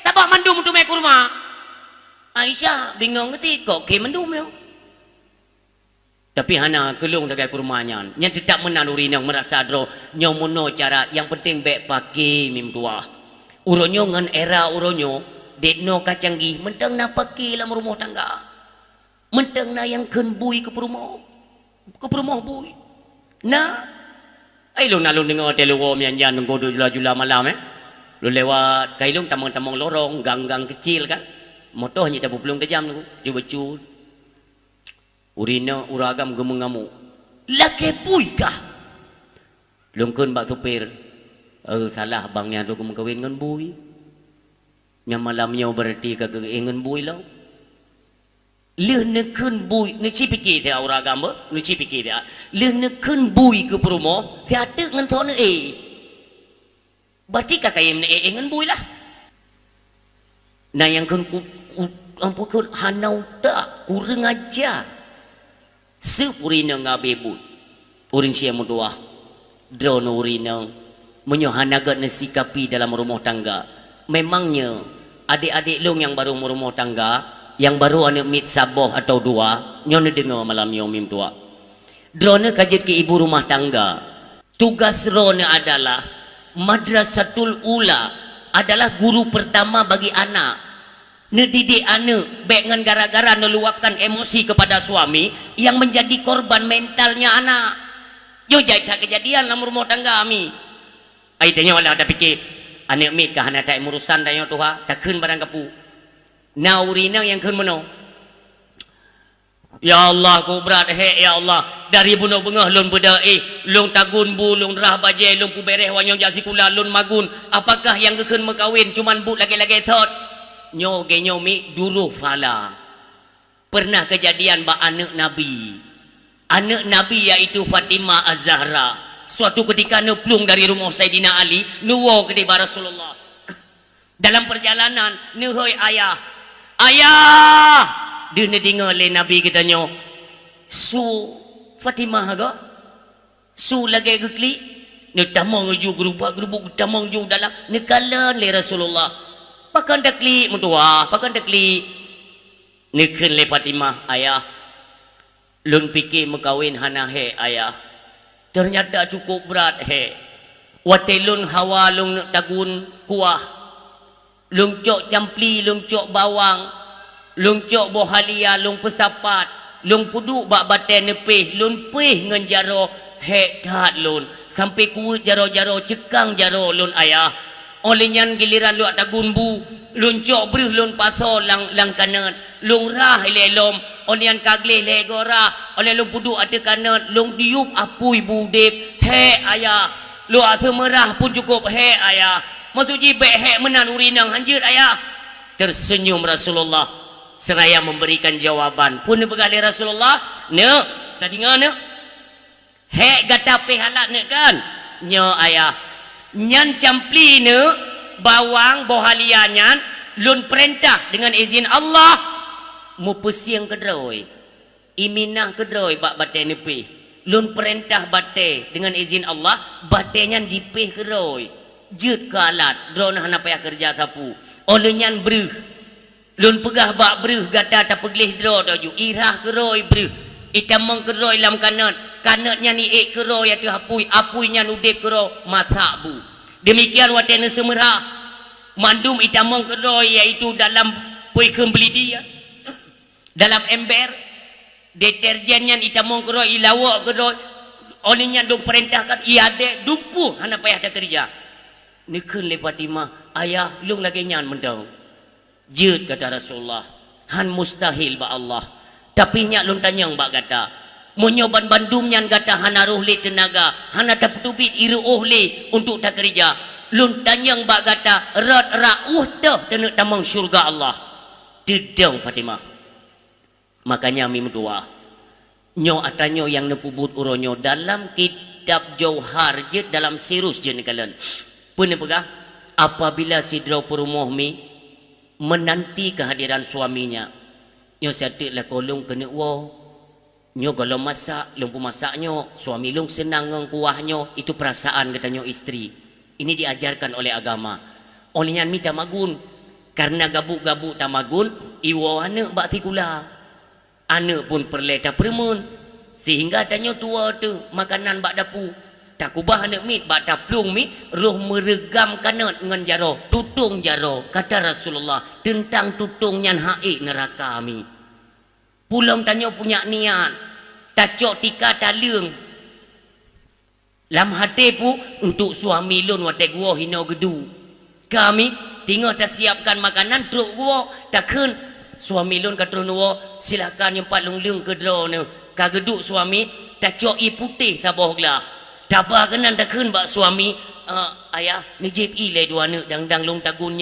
Tabak mandum untuk main kurma. Aisyah bingung ngerti kok ke mandum yo. Tapi hana kelung takai kurmanya. Yang tidak menaluri yang merasa dro nyomono cara yang penting baik pakai mim tua. Uronyo ngan era uronyo dekno kacanggih mentang na pakai dalam rumah tangga. Mentang na yang ken bui ke rumah. Ke rumah bui. Nah, ai lu nalun dengar telu wom yang jan nggo jula-jula malam Lu lewat kailung tamang-tamang lorong, gang-gang kecil kan. Motor hanya tak belum tajam tu. Cuba cu. Urina uragam gemeng-gamu. Laki pui kah? Lungkun bak supir. Salah bangnya tu kawin dengan bui. Yang malamnya berarti kagak ingin bui lau. Le nekun bui, neci pikir dia uragam ba? Neci pikir dia. Le nekun bui ke perumo, tiada ngan thon Berarti kakak yang ingin bui lah. Nah yang kun ampun hanau tak kurang aja. Sepurina ngabebut. Urin sia mudua. Drone urina menyohanaga nasikapi dalam rumah tangga. Memangnya adik-adik long yang baru rumah tangga, yang baru anak mit saboh atau dua, nyonya dengar malam mim tua. Drone kajet ke ibu rumah tangga. Tugas drone adalah madrasatul ula, adalah guru pertama bagi anak. Ngedidik anak baik dengan gara-gara meluapkan emosi kepada suami yang menjadi korban mentalnya anak. Yo jadi tak kejadian dalam rumah tangga kami. Aitanya wala ada fikir anak mit kah anak tak urusan tanya tuha tak keun barang kapu. Naurina yang keun meno. Ya Allah ku berat ya Allah dari bunuh bengah lun beda lun tagun bu lun rah baje lun pu bereh wanyong jasi kula lun magun. Apakah yang keun mekawin cuman but lagi-lagi thot. Nyo genyomi duruh fala. Pernah kejadian ba anak Nabi. Anak Nabi yaitu Fatimah Az-Zahra. Suatu ketika neplung dari rumah Sayyidina Ali, nuwo ke Rasulullah. Dalam perjalanan, nuhoi ayah. Ayah! Dia dengar le Nabi kita nyo. Su Fatimah ga? Su lagi gekli. Ne tamang ju gerubak-gerubuk tamang ju dalam nekalan le Rasulullah. Pakan dakli mutua, pakan dakli nikun le Fatimah ayah. Lun fikir mekawin hana he ayah. Ternyata cukup berat he. Watelun hawa lung tagun kuah. Lung cok campli, lung cok bawang, lung cok bohalia, lung pesapat, lung pudu bak baten nepih, lun pih ngan jaro he tat lun. Sampai kuut jaro-jaro cekang jaro lun ayah. Oleh nyan giliran luak tagun bu lun cok beruh lun paso lang kanan lung rah lelom oleh nyan kagle le gora oleh lung pudu ada kanan lung diup apui budep he ayah lu semerah pun cukup he ayah maksudnya baik he menan urinang hanjir ayah. Tersenyum Rasulullah seraya memberikan jawaban pun begali Rasulullah ne tadi ngana he gata pe halak ne kan nyo ayah nyan campli ne bawang bohalianyan lun perintah dengan izin Allah mu pesiang kedroi iminah kedroi bak batai nepih lun perintah batai dengan izin Allah batainya dipih kedroi jut ke alat drone hana payah kerja sapu oleh nyan beruh lun pegah bak beruh gata tak peglih draw taju irah kedroi beruh itamang kedroi lam kanan kanatnya ni keroi atau apuinya nudip keroi masak bu. Demikian watena semerah mandum itamong keroi iaitu dalam pui kembeli dia dalam ember deterjennya itamong keroi ilawak keroi olehnya dong perintahkan iade dumpuh hana payah tak kerja nikun le Fatimah ayah lung lagi nyan mendau jut kata Rasulullah han mustahil ba Allah tapi nyak lun tanyang ba kata menyoban bandum nyan gata hana rohli tenaga hana dapat tubit iru ohli untuk tak kerja lun tanyang bak gata rat rauh dah tenek tamang syurga Allah dedang Fatimah makanya mim dua nyo atanyo yang nepubut uronyo dalam kitab Jauhar je dalam sirus je nekalan pun pegah apabila sidra perumoh mi menanti kehadiran suaminya nyo satik lah kolong kena wo Nyo kalau masak, lumpu masaknya, suami lung senang ngeng kuahnya, itu perasaan katanya istri. Ini diajarkan oleh agama. Olehnya mi tamagun, karena gabuk-gabuk tamagun, iwo anak bak tikula. Anak pun perleta permun. Sehingga tanya tua tu, makanan bak dapu. Tak kubah anak mit, bak taplung mit, roh meregam kanat ngan jaro, tutung jaro. Kata Rasulullah, tentang tutung nyan haik neraka mi. Pulang tanya punya niat, tacok tika talung. Lam hati pu untuk suami lun wate gua hino gedu. Kami tinggal tak siapkan makanan truk gua takkan suami lun kata nuwo silakan yang palung lung ke drone kageduk suami tacok i putih tabah gelah. Tabah kenan takkan bak suami ayah nijib ile dua ne dang lung tagun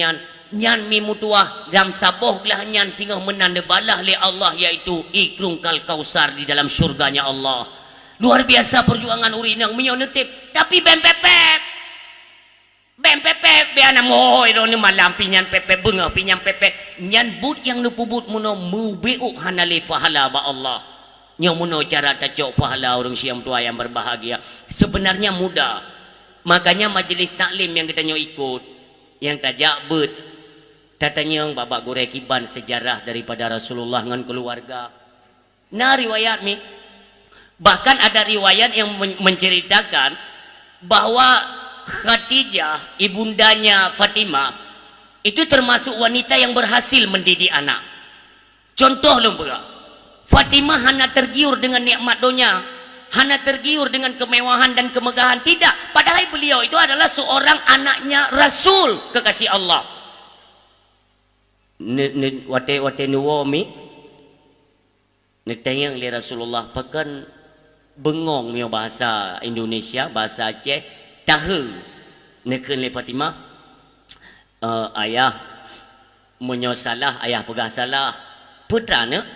nyan mi mutuah dalam saboh lah nyan sehingga menanda balah le Allah iaitu ikrung kal kausar di dalam syurganya Allah. Luar biasa perjuangan urinang menyonetip tapi bempepep be ana moy ro ni malam pinyan pepe benga pinyan pepe nyan but yang nupubut muno mubeu hanale fahala ba Allah nyo muno cara tacok fahala orang siam tua yang berbahagia sebenarnya mudah. Makanya majelis taklim yang kita nyo ikut yang tajak bet tatanya yang babak goreng kiban sejarah daripada Rasulullah dengan keluarga. Nah riwayat mi, bahkan ada riwayat yang menceritakan bahwa Khadijah ibundanya Fatimah itu termasuk wanita yang berhasil mendidik anak. Contoh lembera, Fatimah hanya tergiur dengan nikmat dunia, hanya tergiur dengan kemewahan dan kemegahan, tidak. Padahal beliau itu adalah seorang anaknya Rasul kekasih Allah. Wate nuwomi netayang li Rasulullah pakan bengong mio bahasa Indonesia bahasa Aceh tahu neken li Fatimah ayah menyosalah ayah pegah salah putrana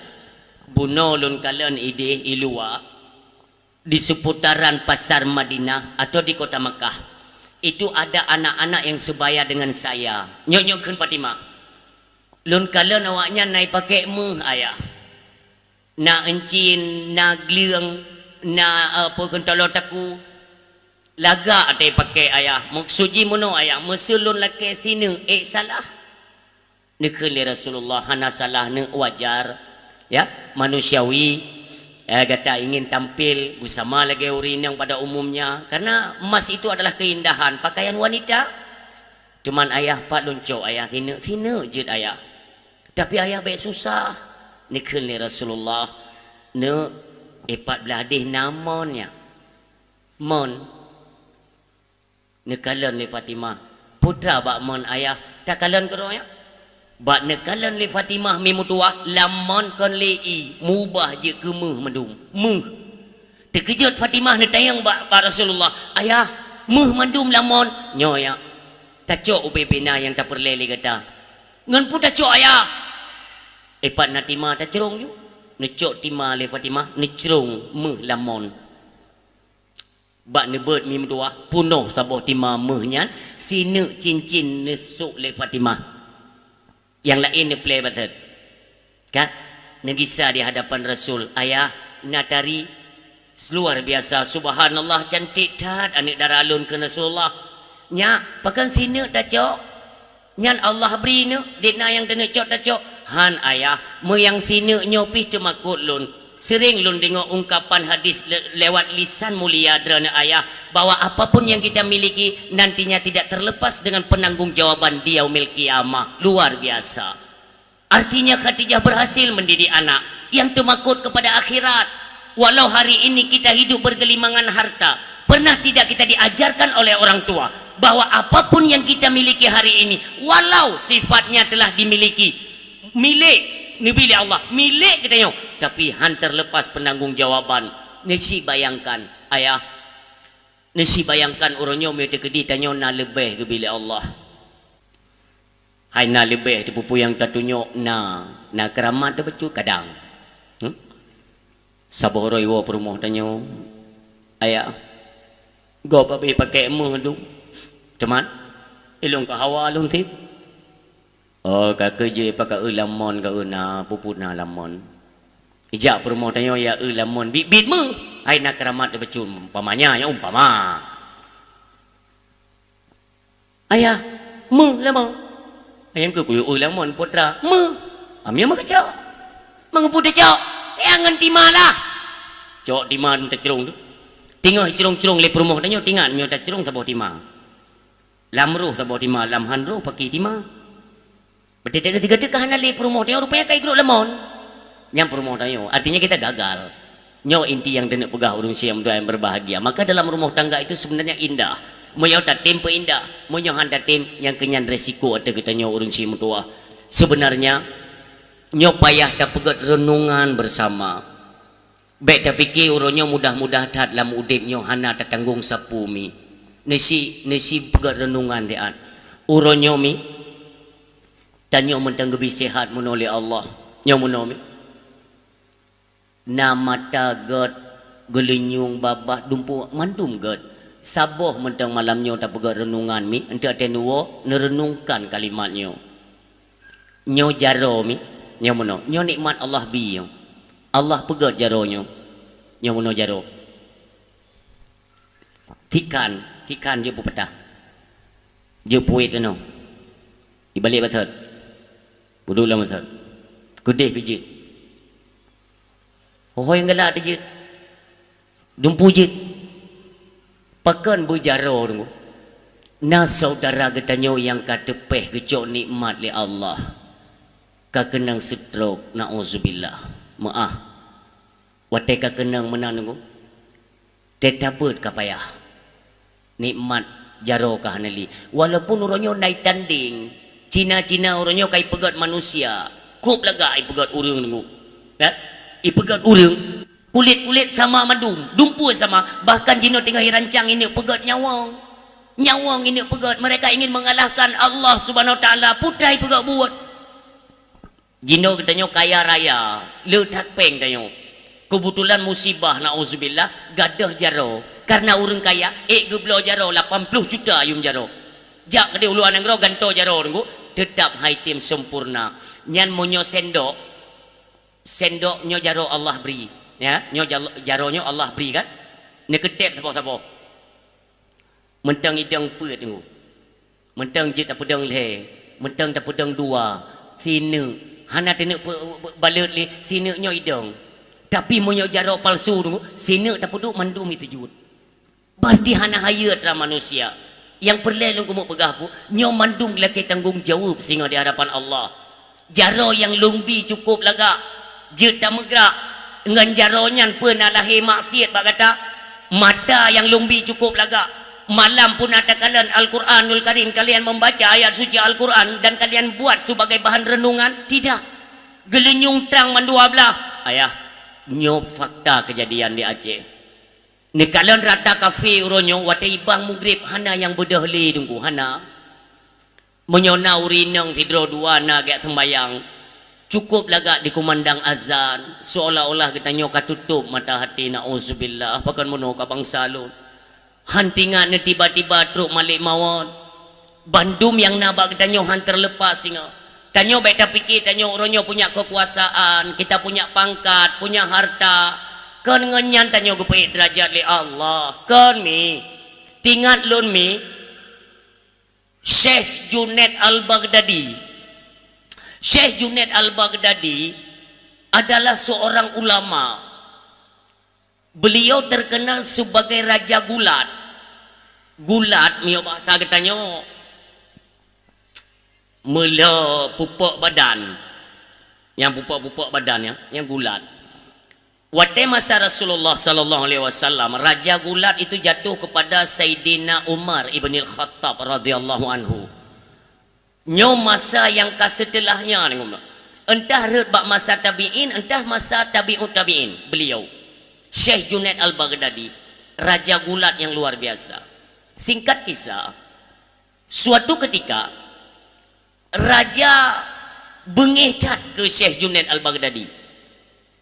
buno lun kalian ide ilua di seputaran pasar Madinah atau di kota Mekah itu ada anak-anak yang sebaya dengan saya nyok-nyokkan Fatimah lun kalian awaknya naik pakai ayah na encin na gliang na apa kentalo taku laga atai pakai ayah maksuji mono ayah mesulun laki sini salah nekeli Rasulullah hana salah ne wajar ya manusiawi kata ingin tampil bersama lagi urin yang pada umumnya karena emas itu adalah keindahan pakaian wanita cuman ayah pak luncok ayah sini je ayah tapi ayah baik susah nekeli Rasulullah ne 14 hadis namonnya mon nekalan li Fatimah putra bak mon ayah tak kalan keroya bak nekalan li Fatimah mi mutuah lamon kon li mubah je ke mendung terkejut Fatimah ne tayang bak Rasulullah ayah mandum lamon nyoya tacok upepina yang tak perleli kata ngan pun tacok ayah epat na timah tak cerong ju necok timah le Fatimah necerong lamon bak nebet mi mtua punoh saboh timah nyan sine cincin nesuk le Fatimah yang lain ne play batet ka negisa di hadapan Rasul ayah natari luar biasa subhanallah cantik tat anik daralun ke Rasulullah nya pakan sine tacok nyan Allah beri ne dina yang kena cok tacok han ayah yang sini nyopih cemakut lun sering lun dengar ungkapan hadis lewat lisan mulia derana ayah bahwa apapun yang kita miliki nantinya tidak terlepas dengan penanggung-jawaban di yaumil qiyamah. Luar biasa artinya Khadijah berhasil mendidik anak yang temakut kepada akhirat. Walau hari ini kita hidup bergelimangan harta, pernah tidak kita diajarkan oleh orang tua bahwa apapun yang kita miliki hari ini walau sifatnya telah dimiliki milik Nabi Allah milik katanya tapi hantar lepas penanggung-jawaban nasi bayangkan ayah nasi bayangkan orangnya mereka kedi tanya na lebih ke bilik Allah hai na lebih tu pupu yang tak tunjuk na keramat dah betul kadang saboroi wo perumah tanya ayah go babi pakai emah tu teman ilung ke hawa lung tip oh kakak je pakai lamon ke na puput na lamon ijak permoh tanya ya lamun bit mu ai nak keramat dia becun umpamanya ya umpama ayah mu lama ayam ke kuyu lamun putra mu amnya mak cak mengupu dia cak angan timalah cok timan tercerung tu tinggal cerung-cerung le permoh tanya tingan mio tercerung sabah timah lamruh sabah timah lamhanruh pakai timah berdekat ketiga kahan le permoh tanya rupanya kai grup lemon yang permoh tanya artinya kita gagal nyo inti yang denak pegah urung siam tu yang berbahagia maka dalam rumah tangga itu sebenarnya indah moyo tatim pe indah moyo handa tim yang kenyan resiko ada kita nyo urung siam tua sebenarnya nyo payah dah pegat renungan bersama baik dah fikir uronyo mudah-mudah tat dalam udip nyo hana tak tanggung sapu mi nesi pegat renungan dean uronyo mi tanyo mentang gebi sehat menoleh Allah nyo menomi nama tagat gelenyung babah dumpu mandum gat saboh mentang malamnya tak pegat renungan mi ente atenuo nerenungkan kalimatnya nyo jaro mi nyo mono nyo nikmat Allah bi Allah pegat jaronyo nyo mono jaro tikan je pupetah je puit keno dibalik batat budulah batat gede biji oh yang galak dia dumpu je pakan berjaro tunggu na saudara getanyo yang katepeh gecok nikmat li Allah ka kenang stroke nauzubillah maaf wate ka kenang menang tunggu tetaput ka payah nikmat jaro ka hanali walaupun uronyo naik tanding Cina-Cina uronyo kai pegat manusia kup laga ai pegat urang tunggu ya ipegat urang kulit-kulit sama madum dumpu sama bahkan jino tinggal rancang ini pegat nyawang ini pegat mereka ingin mengalahkan Allah subhanahu wa ta'ala putai pegat buat jino katanya kaya raya letak peng tanyo kebetulan musibah na'udzubillah gadah jaro karena orang kaya geblo jaro 80 juta yung jaro jak kede uluan yang ganto jaro nunggu tetap haitim sempurna nyan monyo sendoknya jaro Allah beri ya nyo jaronyo Allah beri kan ne ketep sabo-sabo mentang idang pe tunggu mentang jit tak pedang le mentang tak pedang dua sine hana tene balut le sine nyo idang tapi monyo jaro palsu tunggu sine tak peduk mandum itu jut berarti hana hayat lah manusia yang perlu lu pegah pu nyo mandum laki tanggung jawab singa di hadapan Allah jaro yang lumbi cukup laga je tak megrak dengan jaronyan pun lahir maksiat bak kata mata yang lumbi cukup laga malam pun ada kalian Al-Quranul Karim kalian membaca ayat suci Al-Quran dan kalian buat sebagai bahan renungan tidak gelenyung terang mandua belah ayah nyop fakta kejadian di Aceh ni kalian rata kafe uronyo wate ibang mugrib hana yang berdahli tunggu hana menyona urinang tidro dua na gak sembayang cukup lagak dikumandang azan seolah-olah kita nyoka tutup mata hati na'udzubillah bahkan mono ka bangsa lu hantingan ni tiba-tiba truk malik mawon bandum yang nabak kita nyo han terlepas singa tanyo baik tak fikir tanyo oronyo punya kekuasaan kita punya pangkat punya harta kan ngenyan tanyo gepek derajat li Allah kan mi tingat lun mi Syekh Junaid Al-Baghdadi Syekh Junaid Al-Baghdadi adalah seorang ulama. Beliau terkenal sebagai Raja Gulat. Gulat, mio bahasa katanya mula pupuk badan. Yang pupuk-pupuk badannya, yang gulat. Waktu masa Rasulullah sallallahu alaihi wasallam, Raja Gulat itu jatuh kepada Sayyidina Umar ibn al-Khattab radhiyallahu anhu. Nyo masa yang setelahnya entah bak masa tabi'in entah masa tabi'ut tabi'in beliau Syekh Junaid Al-Baghdadi Raja Gulat yang luar biasa. Singkat kisah, suatu ketika Raja bengecat ke Syekh Junaid Al-Baghdadi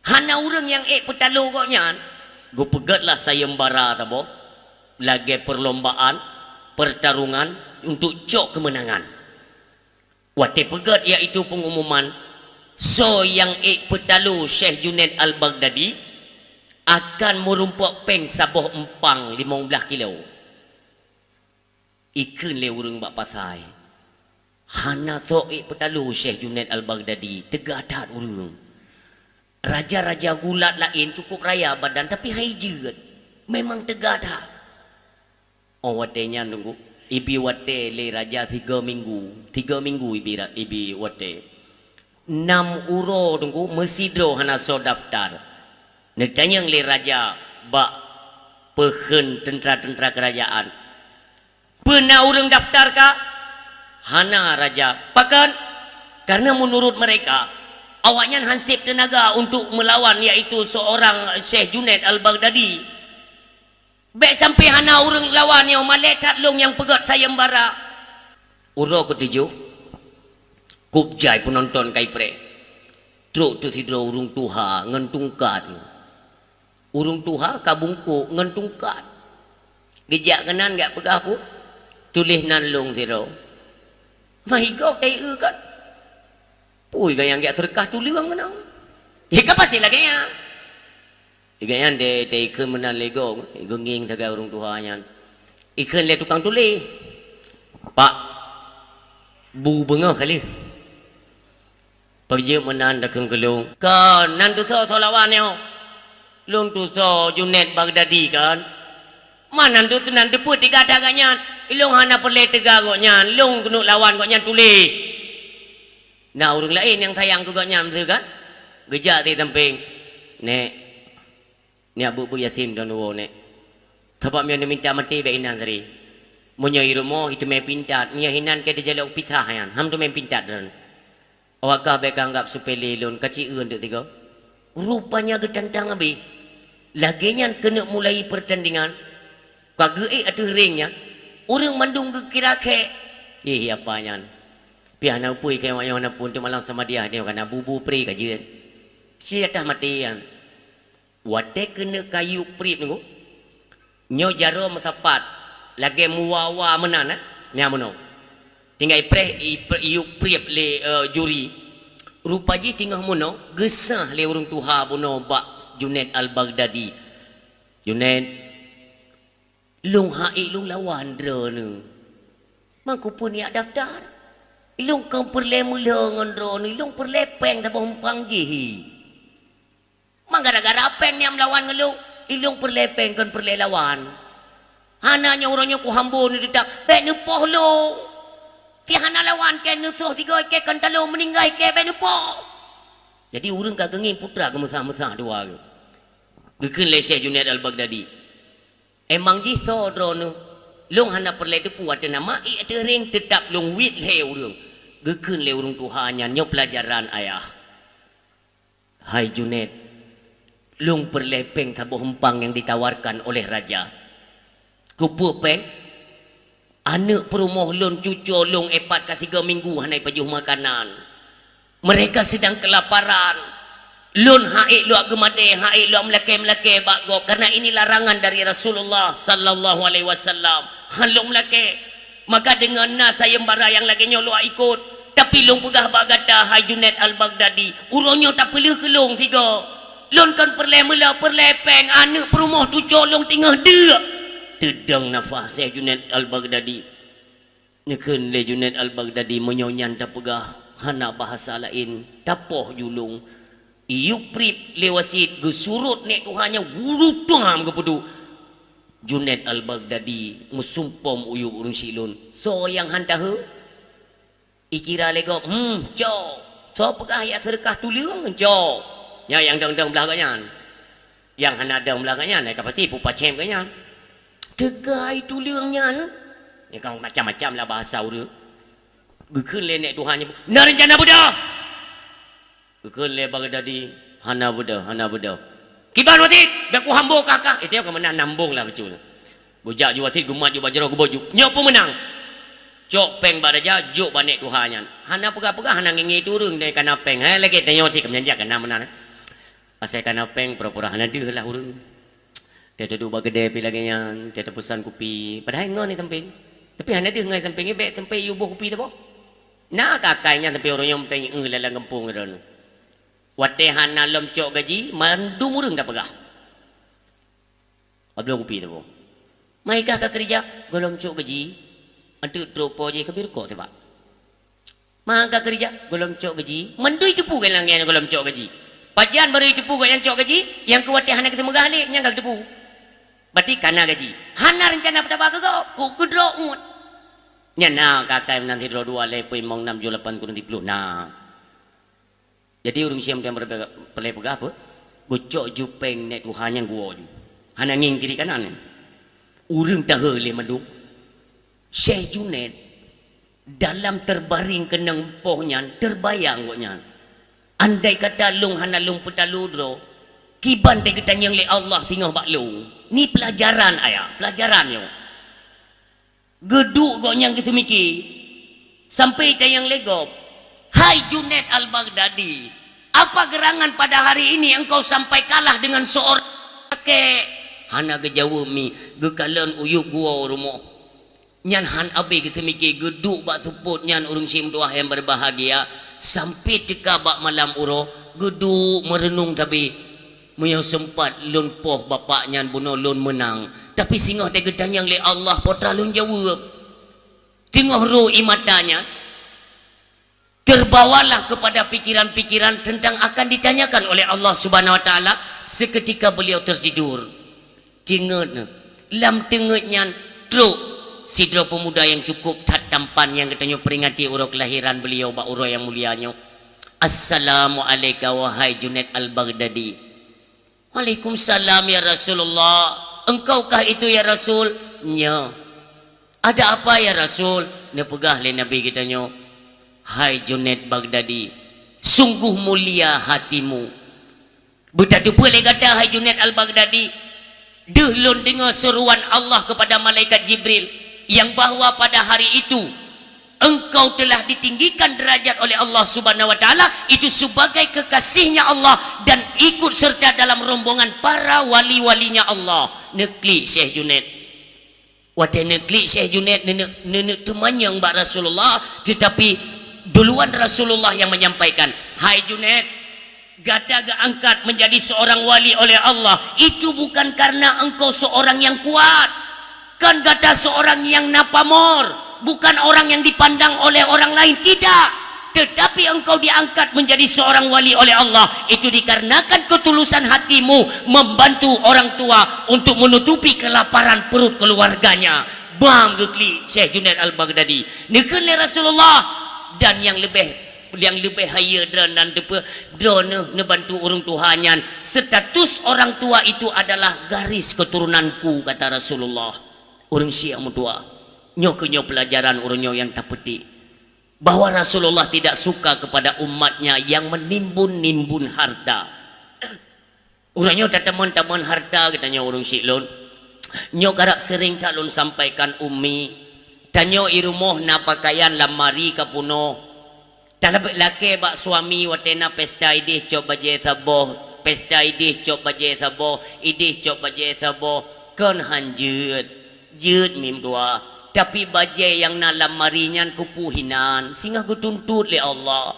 hana orang yang petalo koknya go pegatlah sayembara tabo lagi perlombaan pertarungan untuk cok kemenangan. Wate pegat iaitu pengumuman So yang petalu Syekh Junaid Al-Baghdadi akan merumpuk peng sabuh empang 15 kilo. Ikan le urang bak pasai. Hana so petalu Syekh Junaid Al-Baghdadi tegatat urang. Raja-raja gulat lain cukup raya badan tapi hai jeut. Memang tegatat. Oh watenya nunggu. Ibi wate le raja 3 minggu. 3 minggu ibi wate. 6 uro tunggu mesidro hana so daftar. Netanya le raja bak pehen tentera-tentera kerajaan. Pernah orang daftar ka? Hana raja. Bahkan karena menurut mereka awaknya hansip tenaga untuk melawan yaitu seorang Syekh Junaid Al-Baghdadi. Baik sampai hana orang lawan yang maletat long yang pegat sayembara. Uro ketujuh. Kupjai penonton kai pre. Truk tu tidro urung tuha ngentungkat. Urung tuha kabungku ngentungkat. Gejak kanan gak pegah pu. Tulis nan long tidro. Mahigau kai kan. Pui gayang gak terkah tulis ang kenang. Ika pasti lagi ya. Ika yan de ikan menan lego. Genging taga urung tuha yan. Ikan le tukang tulis. Pak. Bu bengah kali. Pergi menan dakeng gelung. Kan nan tu so lawan yo. Lung tu so Junaid Baghdadi kan. Mana tu nan depu tiga daganya. Ilung hana perle tega goknya. Lung kena lawan goknya tulis. Nah orang lain yang sayang goknya tu kan. Gejak ti temping. Nek. Ni abu yatim dan wo nek. Sebab dia minta mati be inan tadi. Munyo irumo itu me pintat. Nya hinan ke de jaluk pisah yan. Ham tu me pintat dan. Awakah baik anggap supeli lun kecil untuk tiga. Rupanya getantang abi. Laginya kena mulai pertandingan. Kagei atau ringnya. Orang mandung kira ke. Apanya. Piana upui ke mana pun tu malang sama dia ni kena bubu pri kajian. Si atas matian. Wate kena kayu pri nunggu. Nyo jaro masapat. Lagi muwawa menan nya mono. Tinggal iuk priap le juri. Rupaji tinggal mono gesah le urung tuha bono bak Junaid Al-Baghdadi. Junaid lung hai lung lawan dre nu. Mangku pun ya daftar. Lung kang perle mula ngan dre nu lung perle peng ta bompang ji. Mang gara-gara peng ni melawan ngelung, ilung perle peng kan perle lawan. Hananya orangnya ku hambo ni dedak, bek nepoh lo. Si hana lawan ke nusuh tiga ke kan talo meninggal ke benupo. Jadi urang kagengin putra ke mesah-mesah dua ke. Gekeun le Syekh Junaid Al-Baghdadi. Emang ji so drone long hana perle depu ada nama i ada ring tetap long wit le urang. Gekeun le urang Tuhanya nyo pelajaran ayah. Hai Junaid. Long perle peng sabuh hempang yang ditawarkan oleh raja. Kupu peng anak perumoh lon cucu long 4 ke 3 minggu hanai pajuh makanan. Mereka sedang kelaparan. Lon haik lu agemade, haik lu melake-melake bakgo karena ini larangan dari Rasulullah sallallahu alaihi wasallam. Halong melake. Maka dengan nas sayembara yang lagi nyolo ikut. Tapi long pegah bagata hai Junaid Al-Baghdadi. Uronyo tak perlu kelong tiga. Lon kan perle mula perle peng anak perumoh cucu long tinggal dia. Tedang nafas Syekh Junaid Al-Baghdadi. Nekeun le Junaid Al-Baghdadi menyonyan tak pegah hana bahasa lain tapoh julung. Iuk prip lewasit gesurut nek Tuhannya wurutang kepedu. Junaid Al-Baghdadi musumpom uyuk urung silun. So yang hantah ikira lego jo. So pegah ya sedekah tuliung jo. Ya yang dang-dang belakangnya. Yang hana dang belakangnya nek pasti pupa cem kanya. Tegai tuliungnya ni kang macam-macam lah bahasa urang. Gekeun le nek Tuhannya na rencana budak. Gekeun le Baghdadi hana budak. Kiban watit beku hambo kakak itu yang menang nambung lah betul. Gojak ju watit gumat ju bajro gubaju. Nyo pemenang. Cok peng baraja juk banek Tuhannya. Hana pegah-pegah hana ngingi turun dari kana peng. Ha lagi tanyo ti kemenjak kana menang. Pasal kana peng pura-pura hana deuh lah urang. Dia duduk bagede pi lagi yang dia pesan kopi. Padahal ngon ni temping. Tapi hanya dia ngai temping be tempe yubuh kopi tu boh. Nah kakaknya tapi orang yang penting lalang kampung ron. Watehan lom cok gaji mandu murung dah pegah. Abang kopi tu. Mai kah ka kerja golom cok gaji. Antu tropo je kabir ko te pak. Maka kerja golom cok gaji. Mandu itu pu kan langian golom cok gaji. Pajian baru itu pu yang cok gaji, yang kuat hana kita megah le nyang gak depu. Berarti kana gaji. Hana rencana pada ba ko ku dro umut. Nya na kakak nanti dro dua le pui mong 6 8 kurang 10. Nah. Jadi urang siam yang pelai pegah apa? Gocok jupeng net wuhanya gua ju. Hana nging kiri kanan. Urang tahe le mandung. Syekh Junaid dalam terbaring kenang pohnya terbayang goknya. Andai kata lung hana lung petaludro kiban te ketanya le Allah tinggal bak lung. Ni pelajaran ayah, pelajaran yo. Geduk goknya gitu mikir. Sampai tayang legop. Hai Junaid Al-Baghdadi, apa gerangan pada hari ini engkau sampai kalah dengan seorang kakek? Hana gejawa mi, gekalan uyuk gua rumah. Nyan han abe kita mikir geduk bak support nyan urung sim tuah yang berbahagia sampai teka bak malam uro geduk merenung tapi muya sempat lun poh bapak nyan buno lun menang tapi singah te gedang le Allah potra lun jawab tengah ro imatanya terbawalah kepada pikiran-pikiran tentang akan ditanyakan oleh Allah Subhanahu wa taala seketika beliau tertidur tingat lam tengahnya truk sidro pemuda yang cukup tampan yang katanya peringati urut kelahiran beliau bak urut yang mulianya. Assalamualaikum wahai Junaid Al-Baghdadi. Waalaikumsalam ya Rasulullah. Engkaukah itu ya Rasul? Nya. Ada apa ya Rasul? Dia pegah le Nabi katanya. Hai Junaid Baghdadi, sungguh mulia hatimu. Betatu boleh kata hai Junaid Al-Baghdadi. Dehlun dengar seruan Allah kepada malaikat Jibril yang bahwa pada hari itu engkau telah ditinggikan derajat oleh Allah Subhanahu wa taala itu sebagai kekasihnya Allah dan ikut serta dalam rombongan para wali-walinya Allah. Nekli Syekh Junaid. Wate nekli Syekh Junaid nenek temannya Mbak Rasulullah tetapi duluan Rasulullah yang menyampaikan, "Hai Junaid, gata ga angkat menjadi seorang wali oleh Allah itu bukan karena engkau seorang yang kuat. Kan gata seorang yang napamor, bukan orang yang dipandang oleh orang lain, tidak. Tetapi engkau diangkat menjadi seorang wali oleh Allah itu dikarenakan ketulusan hatimu membantu orang tua untuk menutupi kelaparan perut keluarganya." Bam gekli Syekh Junaid Al-Baghdadi. Nekele Rasulullah dan yang lebih haya dan drone bantu orang tuhannya. Status orang tua itu adalah garis keturunanku kata Rasulullah. Orang Syiah mutua nyokenyo pelajaran orangnya yang tak petik bahwa Rasulullah tidak suka kepada umatnya yang menimbun-nimbun harta. Orangnya tak teman-teman harta katanya orang Syiah lon. Nyo karap sering tak lon sampaikan umi tanyo irumoh na pakaian lamari kapuno talabek laki bak suami watena pesta idih cok baje thaboh pesta idih cok baje thaboh idih cok baje thaboh kan hanjut jut mim dua tapi baje yang na lamarinya kupuhinan singa kutuntut le Allah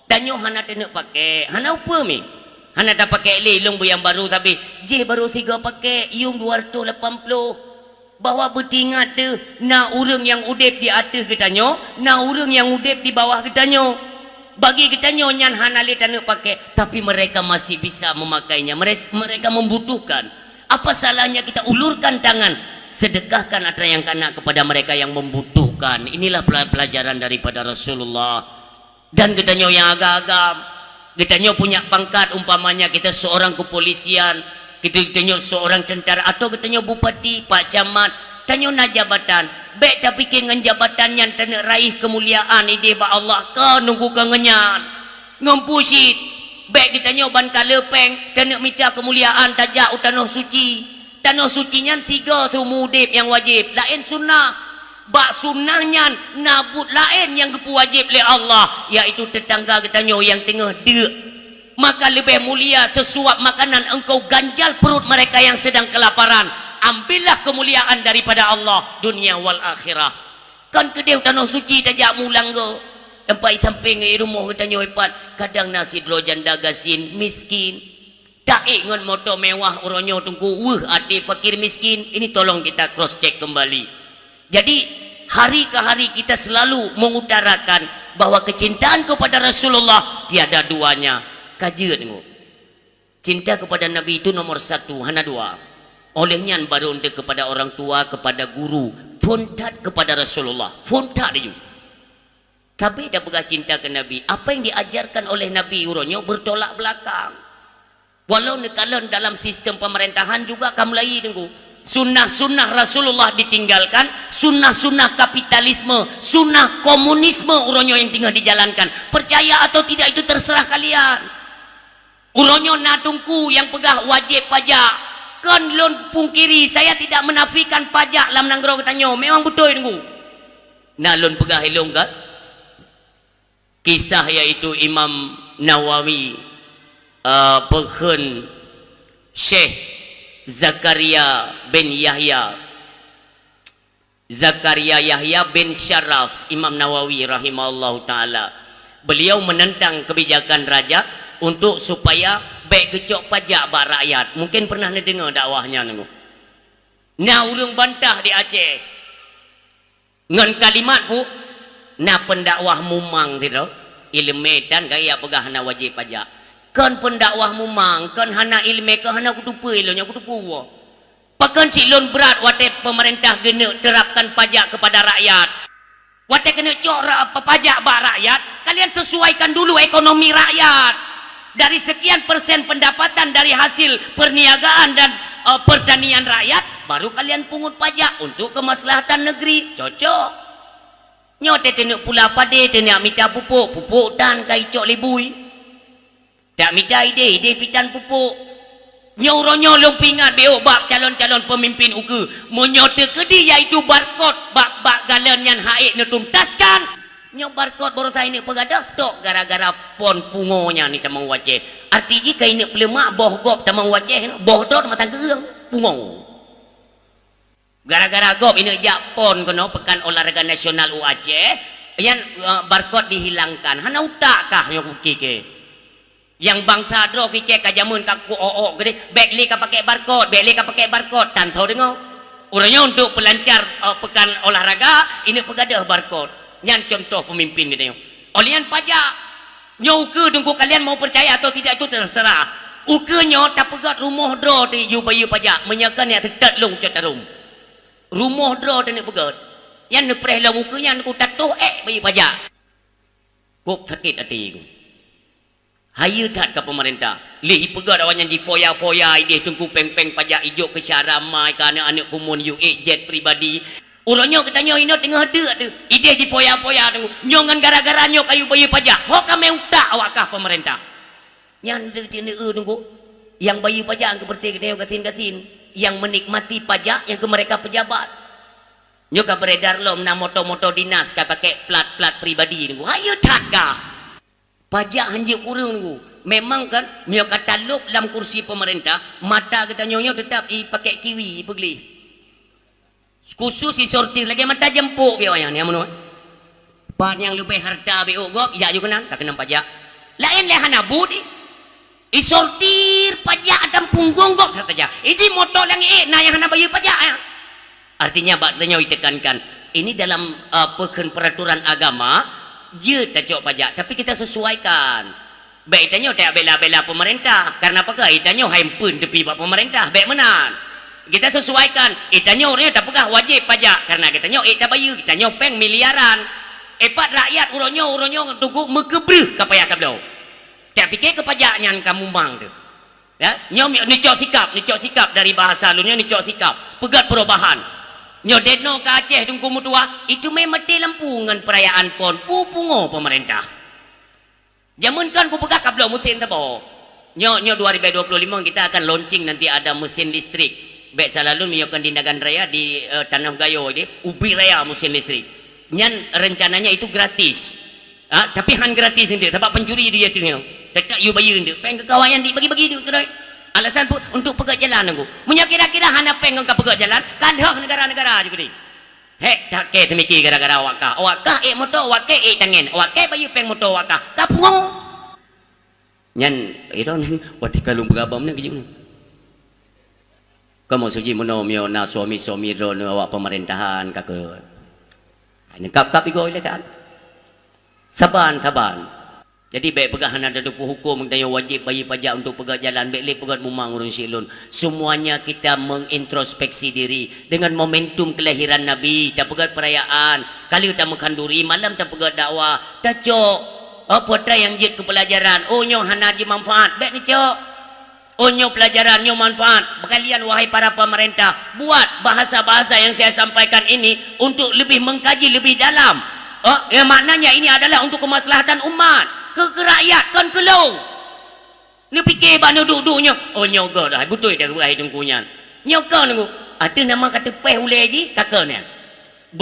tanyo hana tenek pakai hana apa mi hana tak pakai lelong yang baru tapi je baru 3 pakai yung 280 bahwa bertingat tu na urang yang udip di atas ketanyo na urang yang udip di bawah ketanyo bagi ketanyo nyan hana le tanek pakai tapi mereka masih bisa memakainya mereka membutuhkan apa salahnya kita ulurkan tangan sedekahkan apa yang kena kepada mereka yang membutuhkan. Inilah pelajaran daripada Rasulullah. Dan ketanyo yang agak-agak ketanyo punya pangkat umpamanya kita seorang kepolisian ketanyo seorang tentara atau ketanyo bupati pak camat tanyo na jabatan baik tapi dengan jabatan yang tanek raih kemuliaan ide ba Allah ka nunggu kangenyan ngompusit baik ketanyo ban kalepeng tanek minta kemuliaan tajak utanoh suci tanah sucinya 3 tu mudib yang wajib lain sunnah bak sunnahnya nabut lain yang kepu wajib oleh Allah iaitu tetangga ketanyo yang tengah dek maka lebih mulia sesuap makanan engkau ganjal perut mereka yang sedang kelaparan ambillah kemuliaan daripada Allah dunia wal akhirah kan kedai tanah suci tajak mulang go tempat samping rumah katanya hebat kadang nasi dro janda gasin miskin tak ingat motor mewah uronyo tunggu ade fakir miskin ini tolong kita cross check kembali. Jadi hari ke hari kita selalu mengutarakan bahwa kecintaan kepada Rasulullah tiada duanya. Kajian tengok cinta kepada Nabi itu nomor satu hana dua olehnya baru untuk kepada orang tua kepada guru puntat kepada Rasulullah puntat dia. Tapi dah pegah cinta ke Nabi. Apa yang diajarkan oleh Nabi uronyo bertolak belakang. Walau nekalan dalam sistem pemerintahan juga kamu lagi tunggu. Sunnah-sunnah Rasulullah ditinggalkan, sunnah-sunnah kapitalisme, sunnah komunisme uronyo yang tinggal dijalankan. Percaya atau tidak itu terserah kalian. Uronyo natungku yang pegah wajib pajak. Kan lon pungkiri, saya tidak menafikan pajak dalam nanggro katanya. Memang betul tunggu. Nah lon pegah helong kan? Kisah yaitu Imam Nawawi pekhen Syekh Zakaria bin Yahya bin Syaraf Imam Nawawi rahimahullah ta'ala. Beliau menentang kebijakan raja untuk supaya baik kecok pajak bak rakyat. Mungkin pernah dengar dakwahnya nunggu. Nah ulung bantah di Aceh ngan kalimat bu na pendakwah mumang tidak ilmu dan gaya pegah hana wajib pajak kan pendakwah mumang kan hana ilmu kan hana kutupu ilonya kutupu pakan silon berat wate pemerintah gena terapkan pajak kepada rakyat wate kena cok pajak bak rakyat kalian sesuaikan dulu ekonomi rakyat dari sekian persen pendapatan dari hasil perniagaan dan pertanian rakyat baru kalian pungut pajak untuk kemaslahatan negeri cocok. Nyote tenuk pula pade tenuk mita pupuk dan kai cok libui tak mita ide pitan pupuk nyauronyo lumpingan beok bak calon-calon pemimpin uke monyote kedi iaitu barcode bak galan yang haik netuntaskan nyo barcode baru saya ini pegadah tok gara-gara pon pungonya ni tamang wajeh artinya kai ini pelemak boh gop tamang wajeh boh dot matang kereng pungo gara-gara gop ini Japon kono pekan olahraga nasional UACE yang barcode dihilangkan hana utak kah yang kike yang bangsa dro kike kajamun kaku gede bekli ka pakai barcode tan tahu dengar urangnya untuk pelancar pekan olahraga ini pegadah barcode yang contoh pemimpin gitu olian pajak nyauke tunggu kalian mau percaya atau tidak itu terserah ukenya tak pegat rumah dro ti yu bayu pajak menyakan yang tetat long catarum rumah draw dan nak pegat yang nak perih lah mukanya nak tatuh bagi pajak kok sakit hati ku hayu tak ke pemerintah lih pegat awak yang di foya-foya ide tunggu peng-peng pajak hijau ke syaramai ke anak-anak kumun you jet pribadi urangnya katanya ini tengah ada ide di foya-foya tunggu nyongan gara-gara nyok kayu bayi pajak ho kami utak awakkah pemerintah yang tunggu yang bayi pajak seperti katanya gatin-gatin yang menikmati pajak yang ke mereka pejabat nyoka beredar lom na moto-moto dinas ka pakai plat-plat pribadi nunggu ayo taka pajak hanjik kurang nunggu memang kan nyoka taluk dalam kursi pemerintah mata kita nyonya tetap pakai kiwi pegli khusus sortir lagi mata jempuk biawanya ni amun part yang lebih harta beok gop ya juga nan tak kena pajak lain lehana budi isortir pajak dan punggung kok saja. Iji motor yang nah yang hana bayar pajak ya. Artinya baknya ditekankan ini dalam peraturan agama je tak cok pajak tapi kita sesuaikan. Baik tanya tak bela-bela pemerintah karena apa ke itanya hampun tepi buat pemerintah baik menan. Kita sesuaikan itanya orang tak pegah wajib pajak karena katanya tak bayar kitanya peng miliaran. Epat rakyat uronyo tunggu mekebreh kapaya kablau. Tak fikir kepajaknya kamu mang tu. Ya, ni cok sikap dari bahasa lunya ni cok sikap. Pegat perubahan. Nyo dedno ke Aceh tunggu mutua itu memang mati lampungan perayaan pon pupungo pemerintah. Jamun kan ku pegat kablo mesin tabo. Nyo 2025 kita akan launching nanti ada mesin listrik. Baik selalu nyokan di Nagan Raya di Tanah Gayo ini ubi raya mesin listrik. Nyan rencananya itu gratis. Tapi han gratis nanti sebab pencuri dia tu dekat you bayar dia peng kekawayan di bagi-bagi dia kedai alasan pun untuk pegat jalan aku punya kira-kira hana peng kau pegat jalan kalah negara-negara juga ni hek tak ke temiki gara-gara awak kah motor awak ke tangan awak ke bayu peng motor awak kah kapungo nyan itu nih wati kalung berabam ni kejut kamu suji menomio na suami ro awak pemerintahan kakek ini kap igo ile kan saban jadi baik pegahan ada dupu hukum yang wajib bayar pajak untuk pegat jalan baik pegat mumang urun silun semuanya kita mengintrospeksi diri dengan momentum kelahiran Nabi tak pegat perayaan kali kita mengkanduri malam tak pegat dakwah tak cok putra yang jid ke pelajaran nyo hanaji manfaat baik ni cok nyo pelajaran nyo manfaat kalian wahai para pemerintah buat bahasa-bahasa yang saya sampaikan ini untuk lebih mengkaji lebih dalam yang maknanya ini adalah untuk kemaslahatan umat ke rakyat kan kelong ni fikir bana duduknya nyoga dah betul dah berai dengkunya nyoga nunggu ada nama kata peh ulai ji kakak ni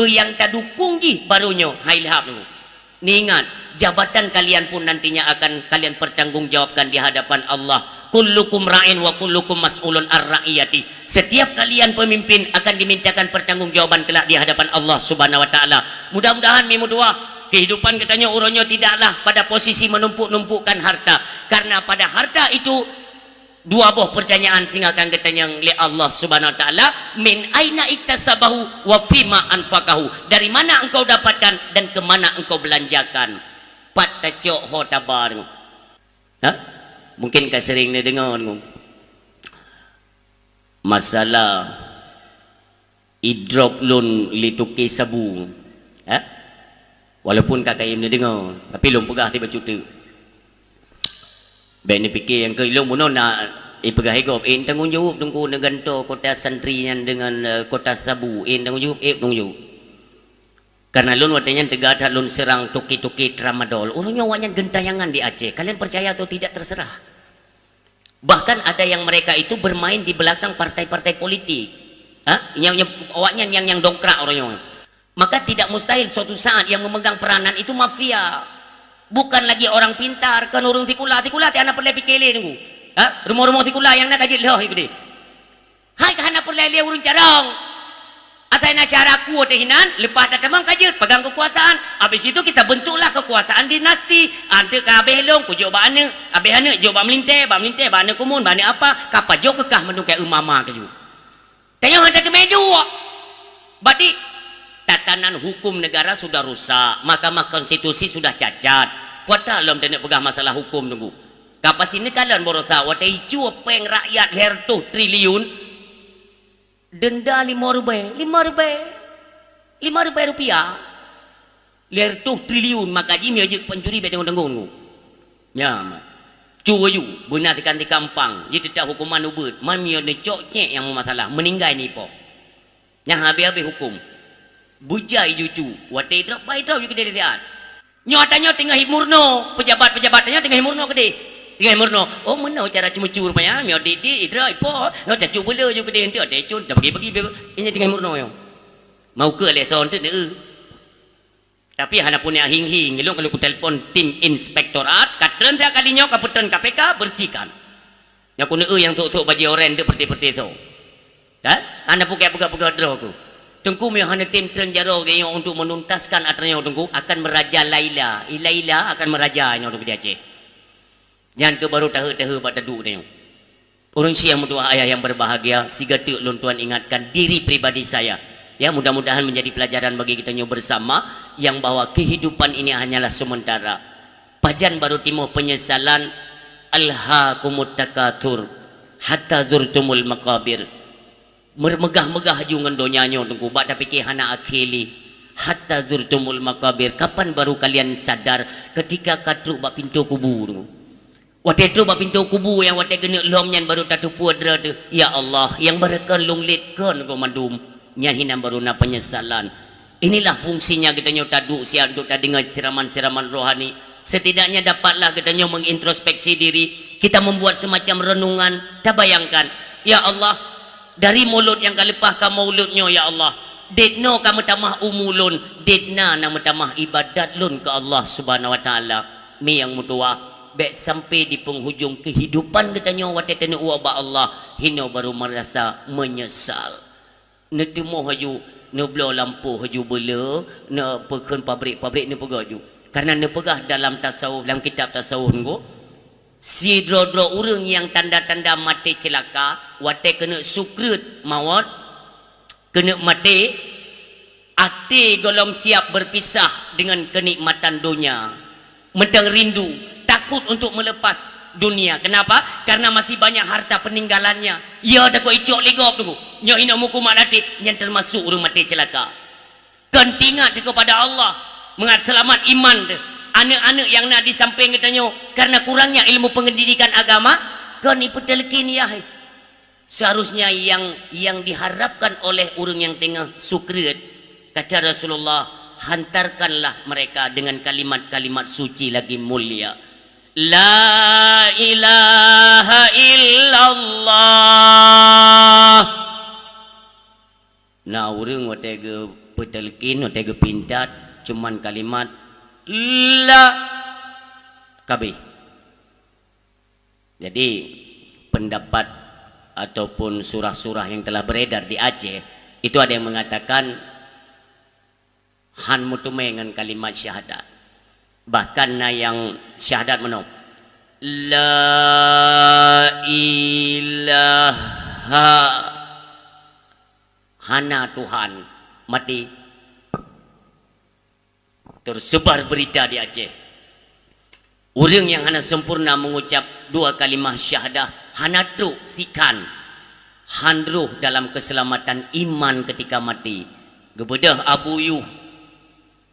yang tak dukung ji barunya hailhab nunggu ni ingat jabatan kalian pun nantinya akan kalian pertanggungjawabkan di hadapan Allah kullukum ra'in wa kullukum mas'ulun ar-ra'iyati setiap kalian pemimpin akan dimintakan pertanggungjawaban kelak di hadapan Allah subhanahu wa ta'ala mudah-mudahan mimu doa kehidupan katanya orangnya tidaklah pada posisi menumpuk-numpukkan harta karena pada harta itu dua buah pertanyaan sehingga akan katanya oleh Allah subhanahu wa ta'ala min aina iktasabahu wa fima anfaqahu dari mana engkau dapatkan dan kemana engkau belanjakan patacok hotabar mungkin kau sering dengar masalah idrop lun lituki sabu walaupun kakak yang dengar tapi belum pegah tiba cuta baik ni fikir yang ke ilmu mana nak pegah higop tanggungjawab tunggu neganto kota santri yang dengan kota sabu tanggungjawab tanggung jawab karena lun watanya tegak lun serang tuki-tuki tramadol orangnya wanya gentayangan di Aceh kalian percaya atau tidak terserah bahkan ada yang mereka itu bermain di belakang partai-partai politik yang dongkrak orangnya maka tidak mustahil suatu saat yang memegang peranan itu mafia bukan lagi orang pintar kan orang tikula tiada perlu pikir nunggu rumah-rumah tikula yang nak kaji loh ikut hai kahana perlu dia urun carong atai na syaraku tehinan lepas tak temang kaji pegang kekuasaan habis itu kita bentuklah kekuasaan dinasti ada kabeh long ku jawab ane abeh ane jawab melinte bana kumun bana apa kapal jauh kekah menungkai umama keju tengok ada kemedu berarti tatanan hukum negara sudah rusak mahkamah konstitusi sudah cacat puata lom tenek pegah masalah hukum tunggu kapasti ni kalian borosa wata icu peng rakyat hertuh triliun denda 5 rupiah hertuh triliun makaji miajik pencuri beteng tenggung ya cuwa yu benar tekan di kampang dia tidak hukuman ubud mami ni cok cek yang masalah meninggal ni po yang habis-habis hukum bujai jucu watai drop by drop juga dia nyatanya tengah himurno pejabat-pejabatnya tengah himurno gede tengah himurno mana cara cemecur rupanya mio di drop po no cacu bela juga gede ente ada cun dah bagi ini tengah himurno yo mau ke leson tu tapi hana punya hing kalau ku telefon tim inspektorat katren dia kalinya kaputan KPK bersihkan yang ku yang tu baju oren tu peti-peti tu anda buka draw ku tengku mi hana tim trenjaro dia untuk menuntaskan atranya tengku akan meraja Laila akan meraja nya untuk dia Aceh jangan ke baru tahu pada duk dia orang siang mudah ayah yang berbahagia siga tu lun tuan ingatkan diri pribadi saya ya mudah-mudahan menjadi pelajaran bagi kita nyo bersama yang bahwa kehidupan ini hanyalah sementara pajan baru timuh penyesalan alhaakumut takatsur hatta zurtumul maqabir mermegah-megah jungan donyanya tunggu bak dah fikir hana akhili hatta zurtumul maqabir kapan baru kalian sadar ketika katruk bak pintu kubur tunggu watai tu bak pintu kubur yang watai genek lom nyan baru tatu puadra tu ya Allah yang berekan lunglitkan komandum nyan hinam baru na penyesalan inilah fungsinya kita nyo taduk siap untuk dengar siraman-siraman rohani setidaknya dapatlah kita nyo mengintrospeksi diri kita membuat semacam renungan tak bayangkan ya Allah dari mulut yang kalepah ka mauludnya ya Allah dedno kamu tamah umulun dedna nama tamah ibadat lun ke Allah subhanahu wa ta'ala mi yang mutua baik sampai di penghujung kehidupan katanya watai tenu ba Allah hino baru merasa menyesal netemu haju ne belo lampu haju bela ne pekun pabrik ne pegah ju karena ne pegah dalam tasawuf dalam kitab tasawuf ngo si dro-dro urang yang tanda-tanda mati celaka wate kena sukrit maut kena mati ati golom siap berpisah dengan kenikmatan dunia mentang rindu takut untuk melepas dunia. Kenapa? Karena masih banyak harta peninggalannya. Ya dah kau icok legop tu. Nya ina muku mak nanti yang termasuk urang mati celaka. Kentingat kepada Allah mengat selamat iman de. Anak-anak yang nak di samping katanya karena kurangnya ilmu pendidikan agama kan ni petelekin ya. Seharusnya yang diharapkan oleh urang yang tengah sukrit kata Rasulullah hantarkanlah mereka dengan kalimat-kalimat suci lagi mulia. La ilaha illallah. Nah urang watega petelkin watega pintat cuman kalimat la kabeh. Jadi pendapat ataupun surah-surah yang telah beredar di Aceh itu ada yang mengatakan han mutume dengan kalimat syahadat. Bahkan na yang syahadat menop la ilaha hana Tuhan mati tersebar berita di Aceh orang yang hana sempurna mengucap dua kalimah syahadah hana truk sikan handruh dalam keselamatan iman ketika mati gebedah Abu Yuh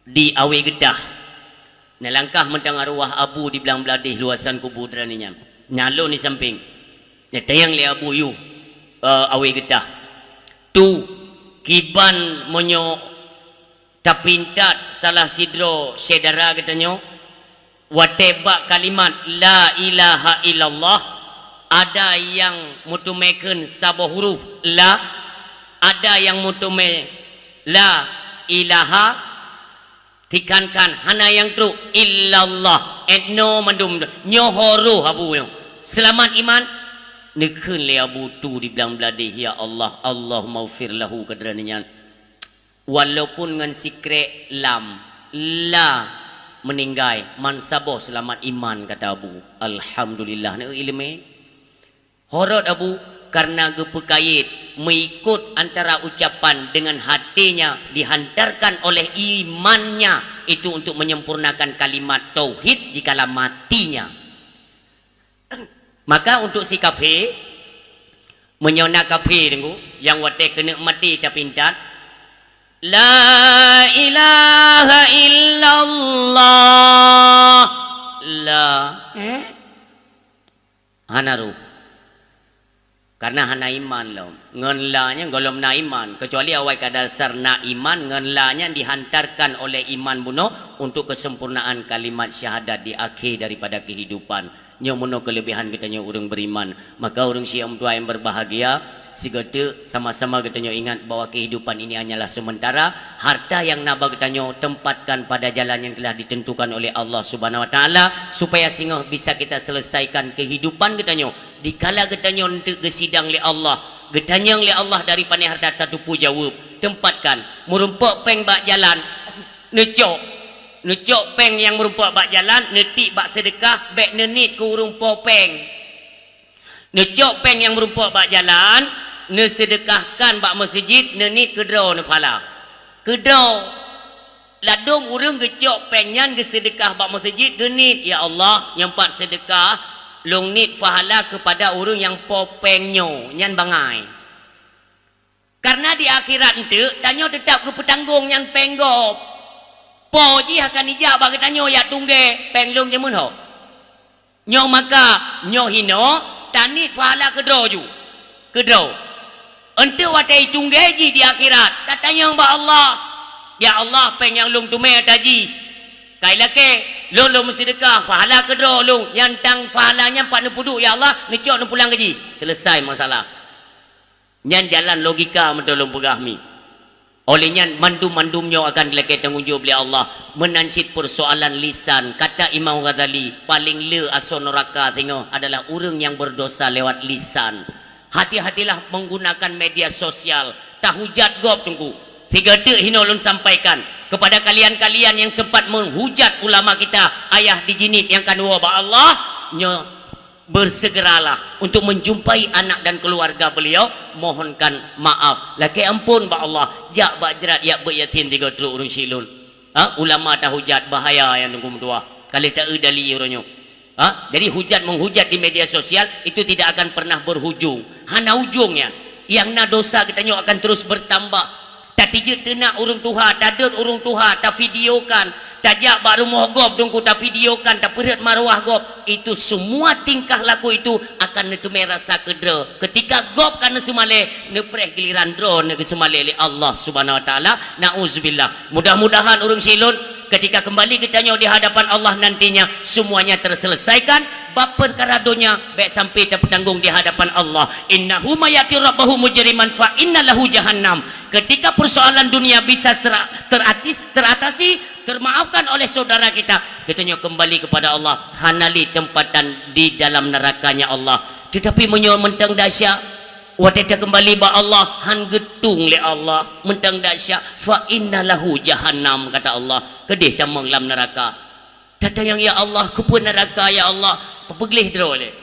di Awe Gedah nelangkah mentang arwah abu di belang beladih luasan kubur deraninya nyalo ni samping nyatayang li Abu Yuh Awe Gedah tu kiban monyo tapintat salah sidro sedara katanya watebak kalimat la ilaha illallah ada yang mutumeken sabah huruf la ada yang mutume la ilaha tikankan hana yang tru illallah etno mandum nyohoro abu yo selamat iman nekun le abu tu di belang beladih ya Allah Allah maufir lahu kadraninya walaupun ngan sikre lam la meninggai mansaboh selamat iman kata abu alhamdulillah ne ilmu horot abu karena gepekait mengikut antara ucapan dengan hatinya dihantarkan oleh imannya itu untuk menyempurnakan kalimat tauhid di kala matinya. Maka untuk si kafir menyona kafir tengku yang wate kena mati tapintat la ilaha illallah la hanaru karena hana iman lo ngenlanya golom na iman kecuali awal kadasar na iman ngenlanya dihantarkan oleh iman buno untuk kesempurnaan kalimat syahadat di akhir daripada kehidupan nyomono kelebihan katanya orang beriman maka orang siam tua yang berbahagia sigete sama-sama katanya ingat bahwa kehidupan ini hanyalah sementara harta yang naba katanya tempatkan pada jalan yang telah ditentukan oleh Allah Subhanahu wa taala supaya sehingga bisa kita selesaikan kehidupan katanya dikala katanya untuk gesidang li Allah getanyang li Allah dari pani harta tatupu jawab tempatkan merumpok peng bak jalan necok peng yang merumpok bak jalan netik bak sedekah bek nenit ke urung popeng necok peng yang merumpok bak jalan ne sedekahkan bak masjid nenit kedro ne pala kedro ladung urung gecok pengnyan ge sedekah bak masjid genit ya Allah yang pak sedekah long nit fahala kepada orang yang popengnya nyan bangai karena di akhirat ente tanya tetap ke petanggung nyan penggop po ji akan ijab bagi tanya ya tungge penglung jemun ho nyo maka nyo hino tanit fahala kedro ju kedro ente watai tungge ji di akhirat katanya mbak Allah ya Allah peng yang lung tume taji kailake lo mesti sedekah pahala kedro lo yang tang pahalanya 40 ya Allah necok nu pulang gaji selesai masalah nyan jalan logika mentolong pegahmi olehnya mandum-mandumnya akan dilekeh tanggungjawab oleh Allah menancit persoalan lisan kata Imam Ghazali paling le aso neraka tengok adalah orang yang berdosa lewat lisan hati-hatilah menggunakan media sosial tak hujat gop tunggu Tiga dek hina ulun sampaikan kepada kalian-kalian yang sempat menghujat ulama kita, ayah dijinit yang kedua ba Allah, bersegeralah untuk menjumpai anak dan keluarga beliau, mohonkan maaf. Laki ampun ba Allah, jak ba jerat yak be yatin tiga teluk urang silul. Ulama dah hujat bahaya yang nunggu dua. Kali tak dali uranyo. Jadi hujat menghujat di media sosial itu tidak akan pernah berhujung. Hana ujungnya yang na dosa kita akan terus bertambah. Tak tijak tenak urung tuha, tak dut urung tuha, tak videokan, tak jak baru mohgob dongku tak videokan, tak perit marwah gob. Itu semua tingkah laku itu akan netemai rasa kedera. Ketika gob karena semale nepreh giliran drone ke semale oleh Allah Subhanahu wa taala. Nauzubillah. Mudah-mudahan urung silun ketika kembali kita di hadapan Allah nantinya semuanya terselesaikan. Bab perkara dunia baik sampai terpetanggung di hadapan Allah. Innahu mayati rabbahu mujriman fa innalahu jahannam. Ketika persoalan dunia bisa teratasi, termaafkan oleh saudara kita, katanya kembali kepada Allah, hanali tempatan di dalam nerakanya Allah. Tetapi menyo mentang dahsyat wateta kembali ba Allah, han getung le Allah mentang dahsyat fa innalahu jahannam, kata Allah kedih tamang lam neraka. Tata yang ya Allah kupun neraka ya Allah pepeglih drole.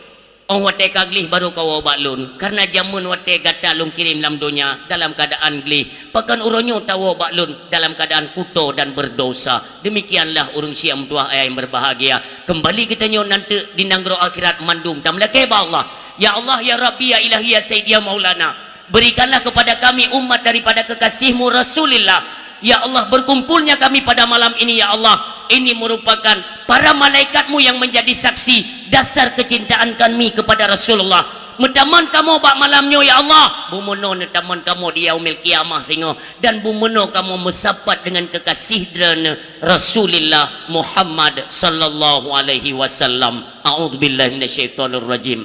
Wate kaglih baru kau baklun karena jamun wate gata lung kirim lam dunia dalam keadaan glih. Pakan uronyo tawo baklun dalam keadaan kuto dan berdosa. Demikianlah urung siam tua ayah yang berbahagia. Kembali kita nyo nanti di nanggro akhirat mandung tamlake ba Allah. Ya Allah ya Rabbi ya Ilahi ya Sayyidi ya Maulana, berikanlah kepada kami umat daripada kekasihmu Rasulullah. Ya Allah, berkumpulnya kami pada malam ini ya Allah, ini merupakan para malaikatmu yang menjadi saksi dasar kecintaan kami kepada Rasulullah. Metaman kamu bak malamnya ya Allah, bumono netaman kamu di yaumil kiamah tengok, dan bumono kamu mesapat dengan kekasih dan Rasulullah Muhammad sallallahu alaihi wasallam. A'udzubillahi minasyaitonir rajim.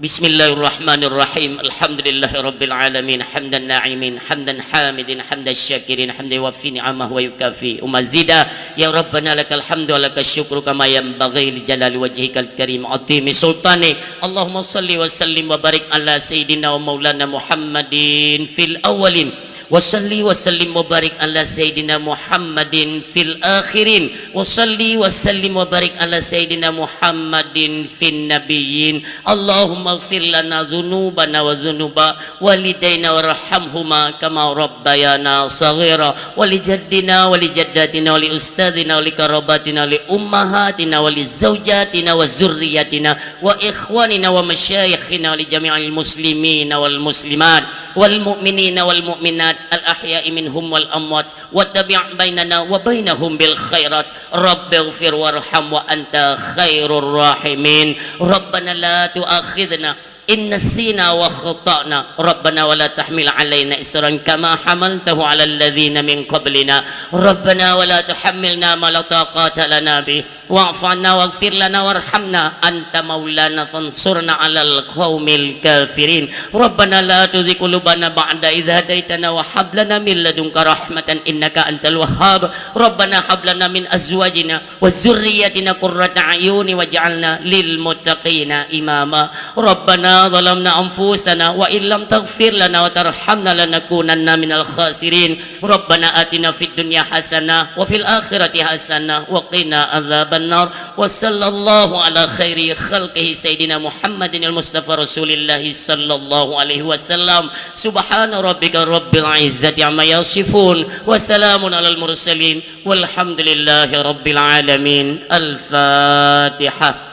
Bismillahirrahmanirrahim. Alhamdulillahirabbil alamin, hamdan na'imin, hamdan hamidin, hamdan syakirin, hamdan yuwaffi ni'amah wa yukafi umazida. Ya Rabbana lakal hamdu wa lakal syukru kama yanbaghi li jalali wajhikal karim atimi sultani. Allahumma salli wa sallim wa barik ala sayyidina wa maulana Muhammadin fil awwalin wa salli wa sallim wa barik ala sayyidina Muhammadin fil akhirin wa salli wa sallim wa barik ala sayyidina Muhammadin fin nabiyyin. Allahumma ighfir lana dhunubana wa dhunuba walidaina warhamhuma kama rabbayana saghira wa li jaddina wa li jaddatina wa li ustadzina wa li karabatina wa li ummahatina wa li zawjatina wa zurriyatina wa ikhwanina wa masyayikhina wa li jami'il muslimina wal muslimat wal mu'minina wal mu'minat al-ahya'i minhum wal amwat wa tabi' bainana wa bainahum bil khairat. Rabbighfir warham wa anta khairur rahimin. Rabbana la tu'akhidna in nasina wa khata'na. Rabbana wa la tahmil alaina isran kama hamaltahu ala alladhina min qablina. Rabbana wa la tuhammilna ma la taqata lana bi wa'fu 'anna waghfir lana warhamna anta maulana fansurna 'alal qaumil kafirin. Rabbana la tuzigh qulubana ba'da idh hadaitana wa hab lana min ladunka rahmatan innaka antal wahhab. Rabbana hab lana min azwajina wa dzurriyyatina qurrata a'yuni waj'alna lil muttaqina imama. Rabbana ظلمنا أنفسنا وإن لم تغفر لنا وترحمنا لنكونن من الخاسرين. ربنا آتنا في الدنيا حسنة وفي الآخرة حسنة وقنا عذاب النار. وصلى الله على خير خلقه سيدنا محمد المصطفى رسول الله صلى الله عليه وسلم. سبحان ربك رب العزة عما يصفون وسلام على المرسلين والحمد لله رب العالمين. الفاتحة.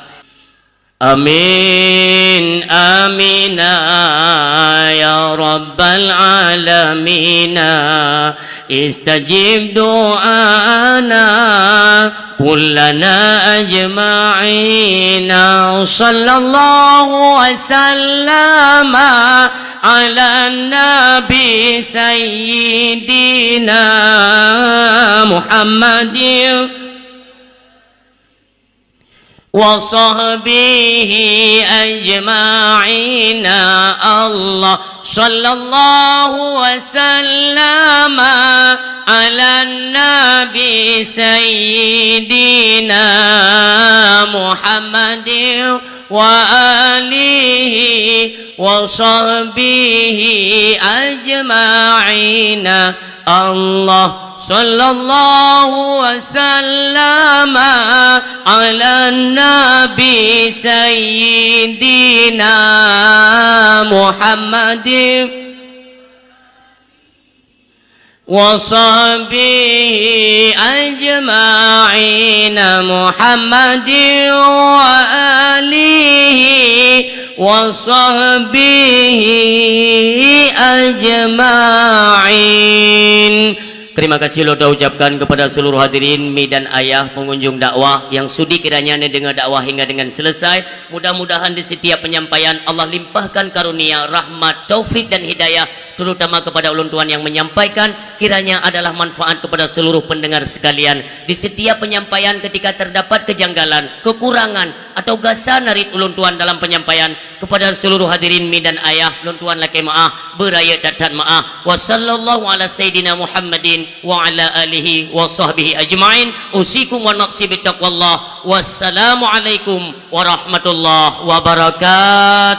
Amin amina ya rabbal alamin. Istajib du'ana kullana ajma'ina. Sallallahu wa sallama ala nabi sayyidina Muhammadin wa sahbihi ajma'ina. Allah sallallahu wa sallama ala nabi sayyidina Muhammadin wa alihi wa sahbihi ajma'ina. Allah sallallahu wasallam ala nabi sayyidina Muhammadin wa sahbihi ajma'in Muhammadin wa alihi wa sahbihi ajma'in. Terima kasih kita ucapkan kepada seluruh hadirin mi dan ayah pengunjung dakwah yang sudi kiranya dengar dakwah hingga dengan selesai. Mudah-mudahan di setiap penyampaian Allah limpahkan karunia, rahmat, taufik dan hidayah, terutama kepada ulun tuan yang menyampaikan, kiranya adalah manfaat kepada seluruh pendengar sekalian. Di setiap penyampaian ketika terdapat kejanggalan, kekurangan atau gasan narit ulun tuan dalam penyampaian, kepada seluruh hadirin mi dan ayah ulun tuan laki maaf, beraya datan maaf. Wassallallahu ala sayyidina Muhammadin wa ala alihi wa sahbihi ajma'in. Usikum wa nafsi bitaqwallah. Wassalamualaikum warahmatullahi wabarakatuh.